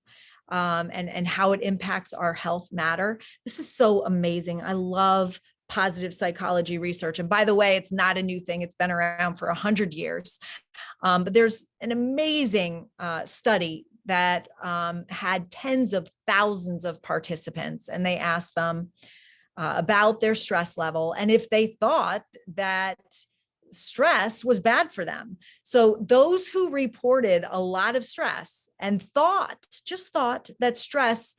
and how it impacts our health matter? This is so amazing. I love positive psychology research. And by the way, it's not a new thing. It's been around for 100 years. But there's an amazing study that had tens of thousands of participants, and they asked them about their stress level and if they thought that stress was bad for them. So those who reported a lot of stress and just thought that stress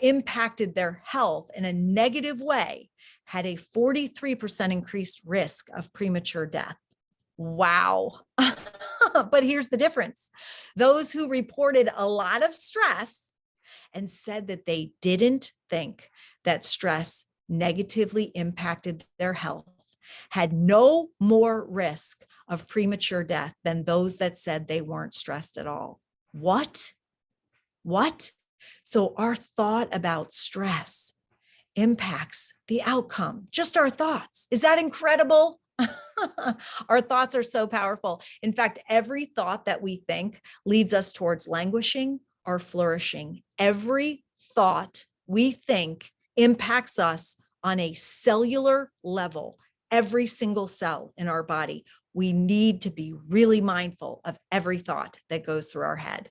impacted their health in a negative way had a 43% increased risk of premature death. Wow. But here's the difference. Those who reported a lot of stress and said that they didn't think that stress negatively impacted their health had no more risk of premature death than those that said they weren't stressed at all. What? So our thought about stress impacts the outcome, just our thoughts. Is that incredible? Our thoughts are so powerful. In fact, every thought that we think leads us towards languishing or flourishing. Every thought we think impacts us on a cellular level, every single cell in our body. We need to be really mindful of every thought that goes through our head.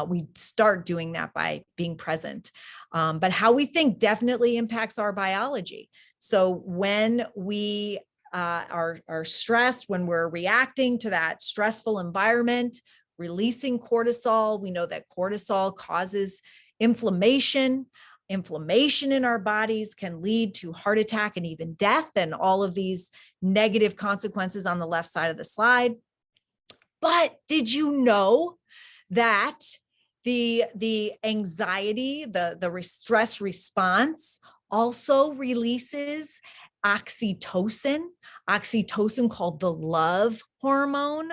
We start doing that by being present. But how we think definitely impacts our biology. So when we are stressed, when we're reacting to that stressful environment, releasing cortisol, we know that cortisol causes inflammation. Inflammation in our bodies can lead to heart attack and even death, and all of these negative consequences on the left side of the slide. But did you know that the anxiety, the stress response also releases oxytocin called the love hormone?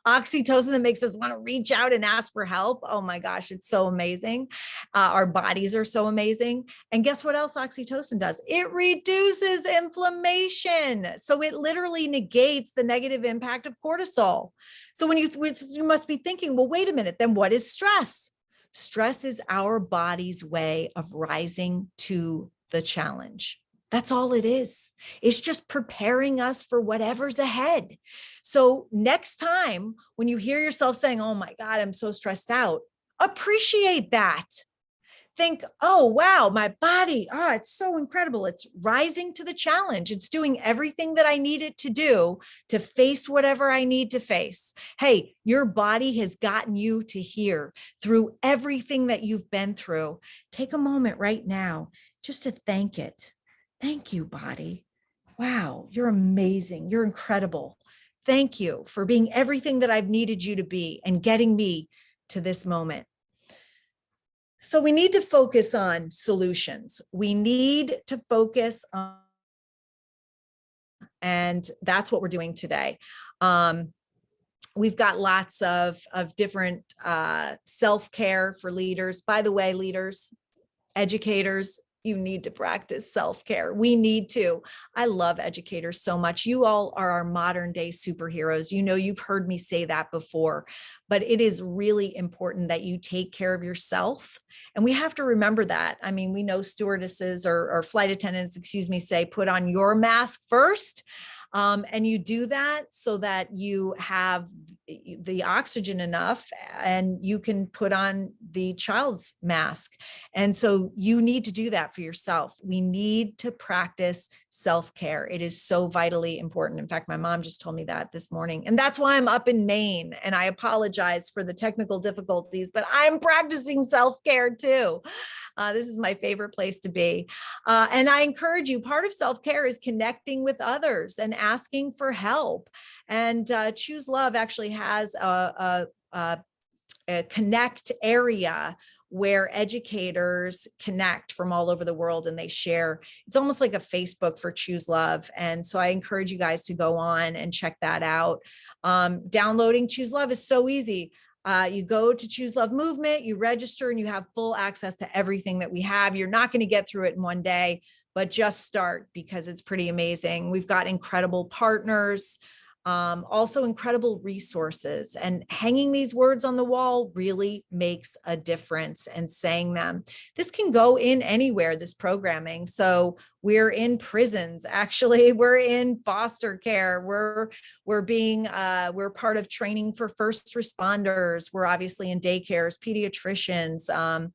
Oxytocin that makes us want to reach out and ask for help. Oh my gosh, it's so amazing. Our bodies are so amazing. And guess what else oxytocin does? It reduces inflammation. So it literally negates the negative impact of cortisol. So when you must be thinking, well, wait a minute, then what is stress? Stress is our body's way of rising to the challenge. That's all it is. It's just preparing us for whatever's ahead. So next time when you hear yourself saying, oh my God, I'm so stressed out, appreciate that. Think, oh, wow, my body, it's so incredible. It's rising to the challenge. It's doing everything that I need it to do to face whatever I need to face. Hey, your body has gotten you to here through everything that you've been through. Take a moment right now just to thank it. Thank you, body. Wow, you're amazing. You're incredible. Thank you for being everything that I've needed you to be and getting me to this moment. So we need to focus on solutions. We need to focus on, and that's what we're doing today. We've got lots of different self-care for leaders. By the way, leaders, educators, you need to practice self-care. We need to. I love educators so much. You all are our modern day superheroes. You know, you've heard me say that before, but it is really important that you take care of yourself. And we have to remember that. I mean, we know stewardesses or flight attendants, say, put on your mask first. And you do that so that you have the oxygen enough and you can put on the child's mask. And so you need to do that for yourself. We need to practice self-care. It is so vitally important. In fact, my mom just told me that this morning. And that's why I'm up in Maine. And I apologize for the technical difficulties, but I'm practicing self-care too. This is my favorite place to be. And I encourage you, part of self-care is connecting with others and asking for help. And Choose Love actually has a connect area where educators connect from all over the world and they share. It's almost like a Facebook for Choose Love. And so I encourage you guys to go on and check that out. Downloading Choose Love is so easy. You go to Choose Love Movement, you register, and you have full access to everything that we have. You're not going to get through it in one day, but just start because it's pretty amazing. We've got incredible partners. Also incredible resources, and hanging these words on the wall really makes a difference, and saying them. This can go in anywhere, this programming. So we're in prisons, actually, we're in foster care, we're part of training for first responders. We're obviously in daycares, pediatricians,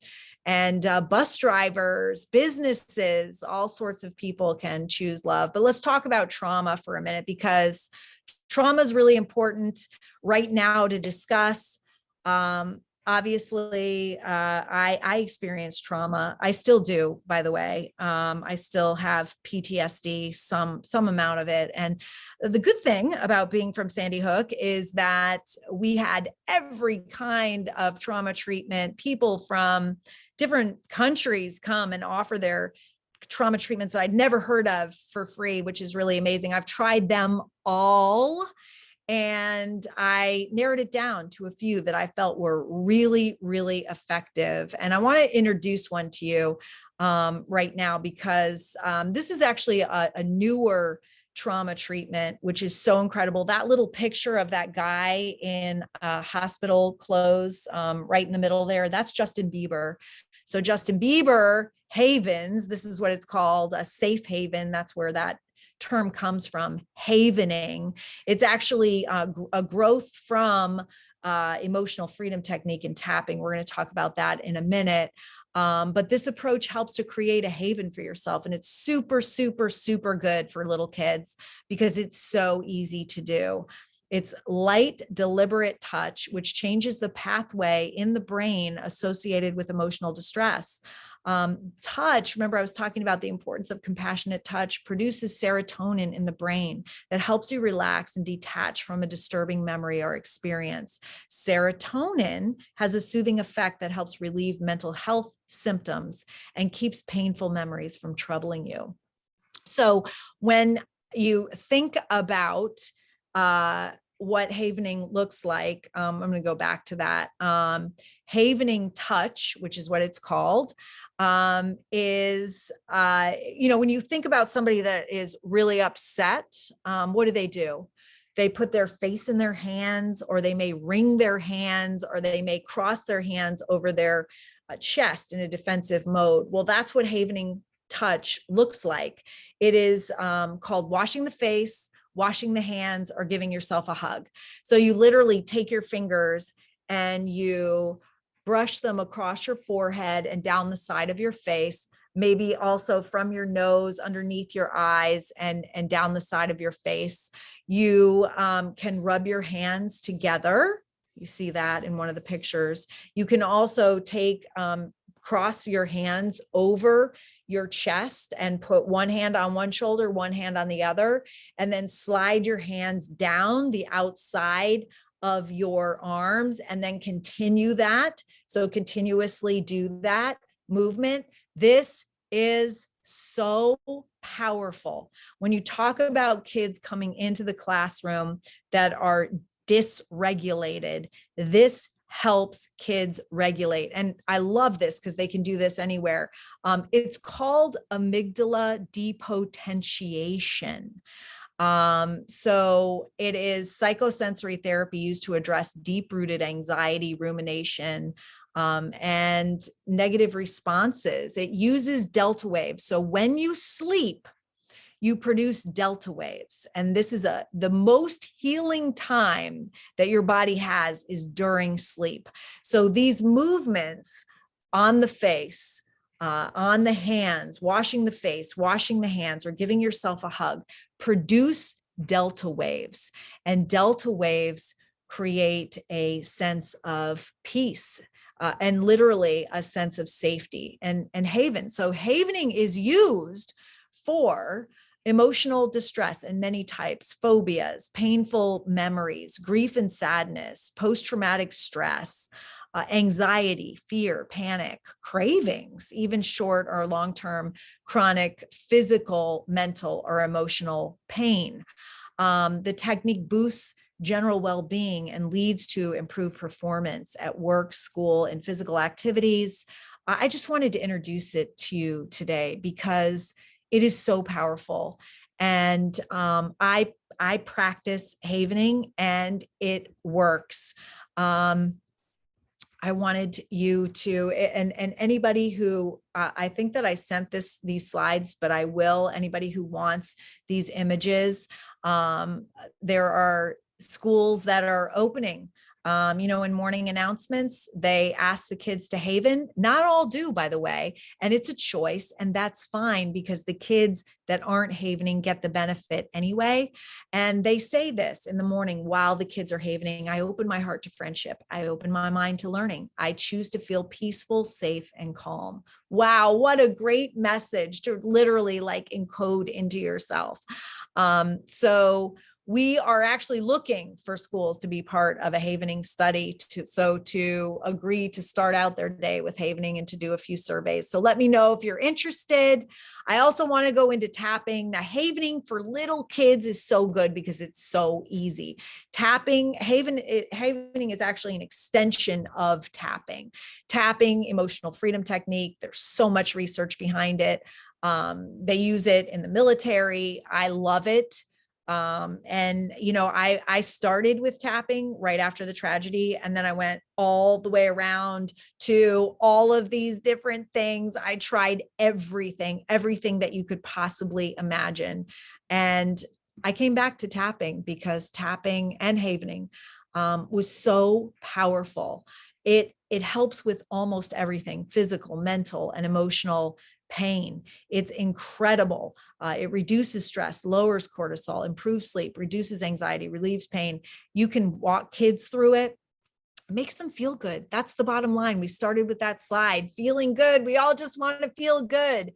and bus drivers, businesses, all sorts of people can choose love. But let's talk about trauma for a minute, because trauma is really important right now to discuss. Obviously, I experienced trauma. I still do, by the way. I still have PTSD, some amount of it. And the good thing about being from Sandy Hook is that we had every kind of trauma treatment. People from different countries come and offer their trauma treatments that I'd never heard of for free, which is really amazing. I've tried them all, and I narrowed it down to a few that I felt were really, really effective. And I want to introduce one to you right now, because this is actually a newer trauma treatment, which is so incredible. That little picture of that guy in hospital clothes right in the middle there, that's Justin Bieber. So Justin Bieber havens, this is what it's called, a safe haven. That's where that term comes from, havening. It's actually a growth from emotional freedom technique and tapping. We're going to talk about that in a minute. But this approach helps to create a haven for yourself. And it's super, super, super good for little kids because it's so easy to do. It's light, deliberate touch, which changes the pathway in the brain associated with emotional distress. Touch, remember I was talking about the importance of compassionate touch, produces serotonin in the brain that helps you relax and detach from a disturbing memory or experience. Serotonin has a soothing effect that helps relieve mental health symptoms and keeps painful memories from troubling you. So when you think about what havening looks like, I'm going to go back to that. Havening touch, which is what it's called, is, when you think about somebody that is really upset, what do? They put their face in their hands, or they may wring their hands, or they may cross their hands over their chest in a defensive mode. Well, that's what havening touch looks like. It is called washing the face, washing the hands, or giving yourself a hug. So you literally take your fingers and you brush them across your forehead and down the side of your face, maybe also from your nose, underneath your eyes, and down the side of your face. You can rub your hands together. You see that in one of the pictures. You can also cross your hands over your chest and put one hand on one shoulder, one hand on the other, and then slide your hands down the outside of your arms, and then continue that. So continuously do that movement. This is so powerful. When you talk about kids coming into the classroom that are dysregulated, this helps kids regulate. And I love this because they can do this anywhere. It's called amygdala depotentiation. So it is psychosensory therapy used to address deep-rooted anxiety, rumination, and negative responses. It uses delta waves. So when you sleep, you produce delta waves. And this is the most healing time that your body has is during sleep. So these movements on the face, on the hands, washing the face, washing the hands, or giving yourself a hug, produce delta waves. And delta waves create a sense of peace and literally a sense of safety and haven. So havening is used for emotional distress in many types, phobias, painful memories, grief and sadness, post-traumatic stress, anxiety, fear, panic, cravings, even short or long-term chronic physical, mental, or emotional pain. The technique boosts general well-being and leads to improved performance at work, school, and physical activities. I just wanted to introduce it to you today because it is so powerful. And I I practice havening and it works. I wanted you to, and anybody who, I think that I sent these slides, but I will, anybody who wants these images, there are schools that are opening. In morning announcements, they ask the kids to haven. Not all do, by the way, and it's a choice, and that's fine because the kids that aren't havening get the benefit anyway. And they say this in the morning while the kids are havening: I open my heart to friendship. I open my mind to learning. I choose to feel peaceful, safe, and calm. Wow, what a great message to literally like encode into yourself. So we are actually looking for schools to be part of a havening study to agree to start out their day with havening and to do a few surveys. So let me know if you're interested. I also want to go into tapping. Now, havening for little kids is so good because it's so easy. Havening is actually an extension of tapping. Tapping, emotional freedom technique. There's so much research behind it. They use it in the military. I love it. I started with tapping right after the tragedy, and then I went all the way around to all of these different things. I tried everything that you could possibly imagine. And I came back to tapping because tapping and havening was so powerful. It helps with almost everything: physical, mental, and emotional pain. It's incredible. It reduces stress, lowers cortisol, improves sleep, reduces anxiety, relieves pain. You can walk kids through it. It makes them feel good. That's the bottom line. We started with that slide, feeling good. We all just want to feel good.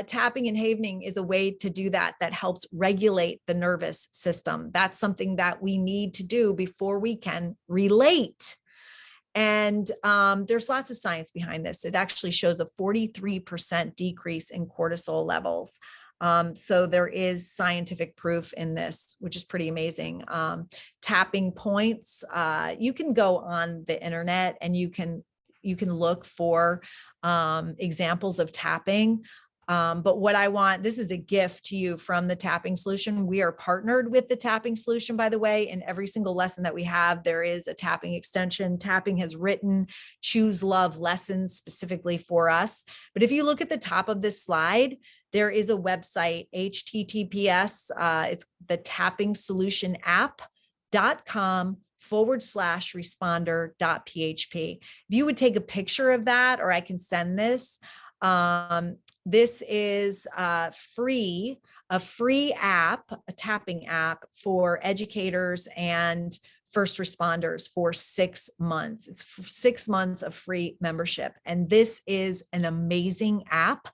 Tapping and havening is a way to do that helps regulate the nervous system. That's something that we need to do before we can relate. And there's lots of science behind this. It actually shows a 43% decrease in cortisol levels. So there is scientific proof in this, which is pretty amazing. Tapping points, you can go on the internet and you can look for examples of tapping. But what I want, this is a gift to you from the Tapping Solution. We are partnered with the Tapping Solution, by the way. In every single lesson that we have, there is a tapping extension. Tapping has written Choose Love lessons specifically for us. But if you look at the top of this slide, there is a website, https, it's the tappingsolutionapp.com/responder.php. If you would take a picture of that, or I can send this, this is a free app, a tapping app for educators and first responders for 6 months. It's 6 months of free membership. And this is an amazing app.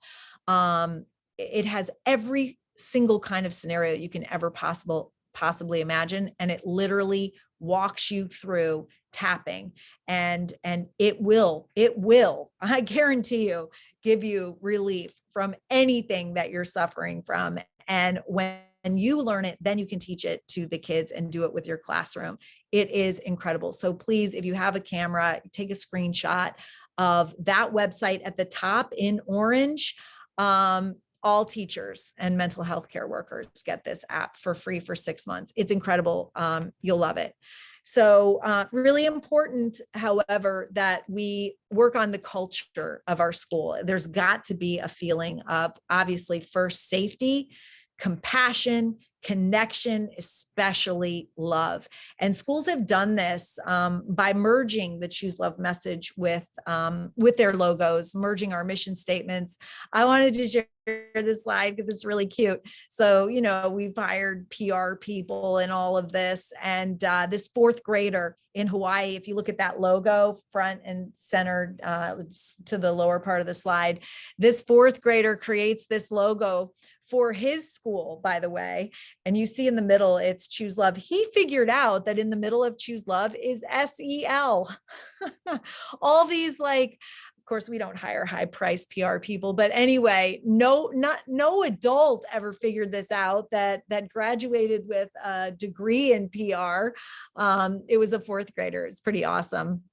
It has every single kind of scenario you can ever possibly imagine. And it literally walks you through tapping, and it will, I guarantee you, give you relief from anything that you're suffering from. And when you learn it, then you can teach it to the kids and do it with your classroom. It is incredible. So please, if you have a camera, take a screenshot of that website at the top in orange. All teachers and mental health care workers get this app for free for 6 months. It's incredible. You'll love it. So really important, however, that we work on the culture of our school. There's got to be a feeling of, obviously, first, safety, compassion, connection, especially love. And schools have done this by merging the Choose Love message with their logos, merging our mission statements. I wanted to share this slide because it's really cute. So, we've hired PR people in all of this, and this 4th grader in Hawaii, if you look at that logo front and centered to the lower part of the slide, this 4th grader creates this logo for his school, by the way. And you see in the middle, it's Choose Love. He figured out that in the middle of Choose Love is SEL. All these, like, of course, we don't hire high-priced PR people, but anyway, no adult ever figured this out that graduated with a degree in PR. It was a 4th grader. It's pretty awesome.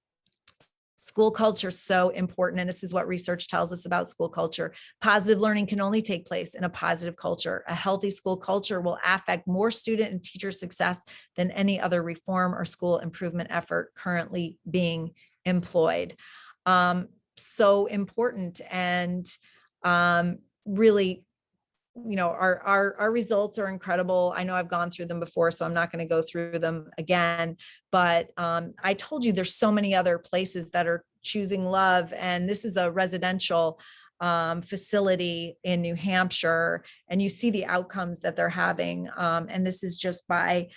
School culture is so important. And this is what research tells us about school culture. Positive learning can only take place in a positive culture. A healthy school culture will affect more student and teacher success than any other reform or school improvement effort currently being employed. So important. And really, you know, our results are incredible. I know I've gone through them before, so I'm not going to go through them again, but I told you there's so many other places that are choosing love, and this is a residential facility in New Hampshire, and you see the outcomes that they're having. And this is just by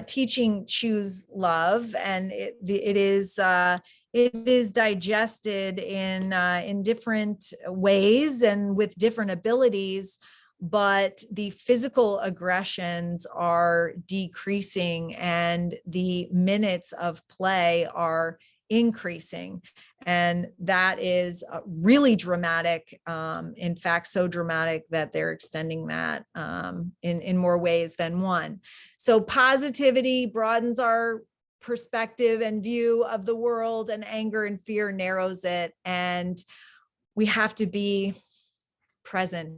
teaching Choose Love, and it is digested in different ways and with different abilities, but the physical aggressions are decreasing and the minutes of play are increasing. And that is really dramatic. In fact, so dramatic that they're extending that in more ways than one. So positivity broadens our perspective and view of the world, and anger and fear narrows it. And we have to be present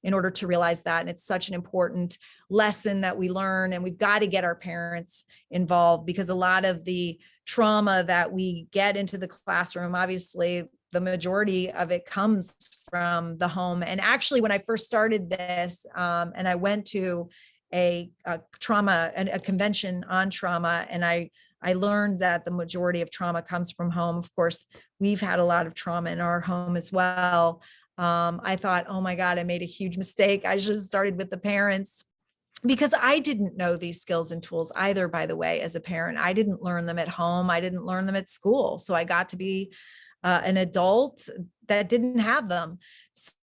in order to realize that. And it's such an important lesson that we learn, and we've got to get our parents involved, because a lot of the trauma that we get into the classroom, obviously the majority of it comes from the home. And actually, when I first started this, and I went to a trauma and a convention on trauma, and I learned that the majority of trauma comes from home. Of course, we've had a lot of trauma in our home as well. I thought, oh my God, I made a huge mistake. I should have started with the parents, because I didn't know these skills and tools either, by the way. As a parent, I didn't learn them at home. I didn't learn them at school. So I got to be an adult that didn't have them.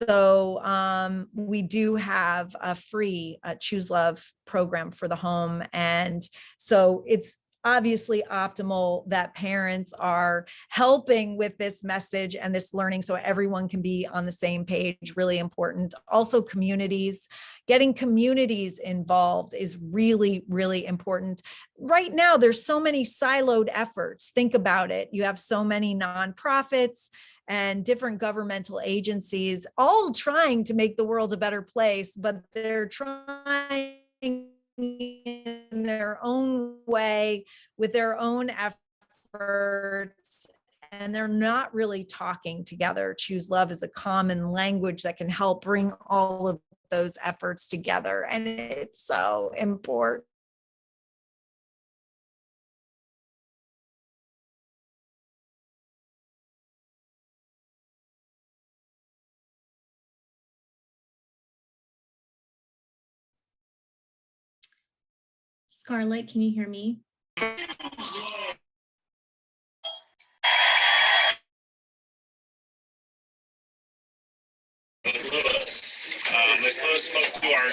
So we do have a free Choose Love program for the home. And so it's obviously optimal that parents are helping with this message and this learning, so everyone can be on the same page. Really important. Also, communities, getting communities involved is really, really important. Right now, there's so many siloed efforts. Think about it. You have so many nonprofits and different governmental agencies all trying to make the world a better place, but they're trying in their own way with their own efforts, and they're not really talking together. Choose Love is a common language that can help bring all of those efforts together, and it's so important. Scarlett, can you hear me? Ms. Lewis spoke to our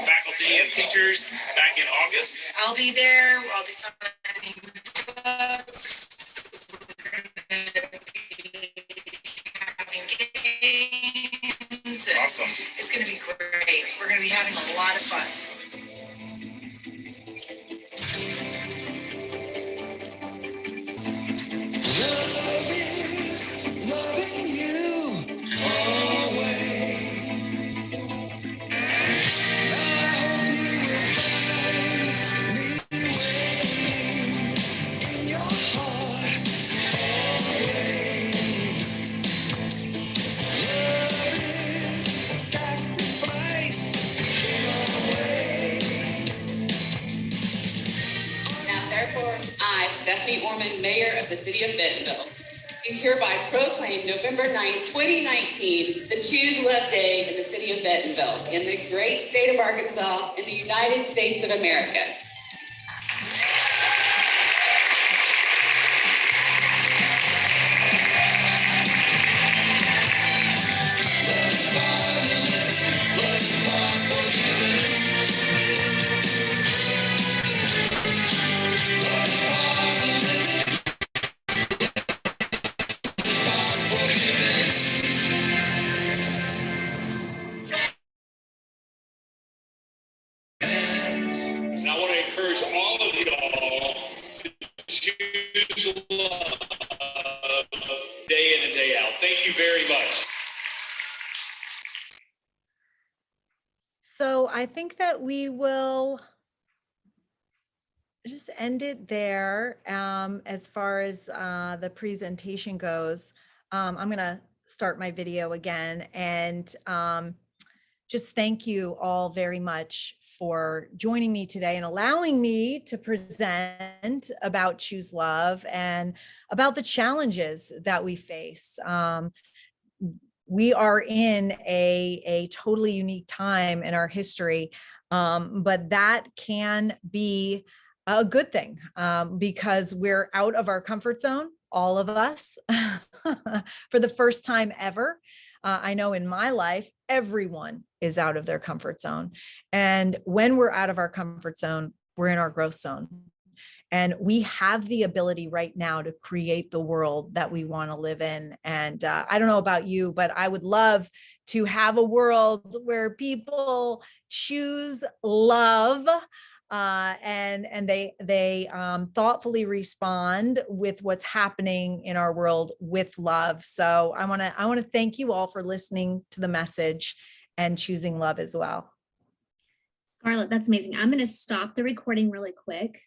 faculty and teachers back in August. I'll be there. I'll be signing books. Having games. Awesome. It's going to be great. We're going to be having a lot of fun. Love is loving you always. I hope you will find me waiting in your heart always. Love is sacrifice in all ways. Now, therefore, I, Stephanie Orman, Mayor of the City of Bentonville, do hereby proclaim November 9th, 2019, the Choose Love Day in the City of Bentonville, in the great state of Arkansas, in the United States of America. And I want to I think that we will just end it there. As far as the presentation goes, I'm going to start my video again, and just thank you all very much for joining me today and allowing me to present about Choose Love and about the challenges that we face. We are in a totally unique time in our history, but that can be a good thing, because we're out of our comfort zone, all of us, for the first time ever. I know in my life, everyone is out of their comfort zone. And when we're out of our comfort zone, we're in our growth zone. And we have the ability right now to create the world that we want to live in. And I don't know about you, but I would love to have a world where people choose love, and they thoughtfully respond with what's happening in our world with love. So I want to thank you all for listening to the message and choosing love as well. Scarlett, that's amazing. I'm going to stop the recording really quick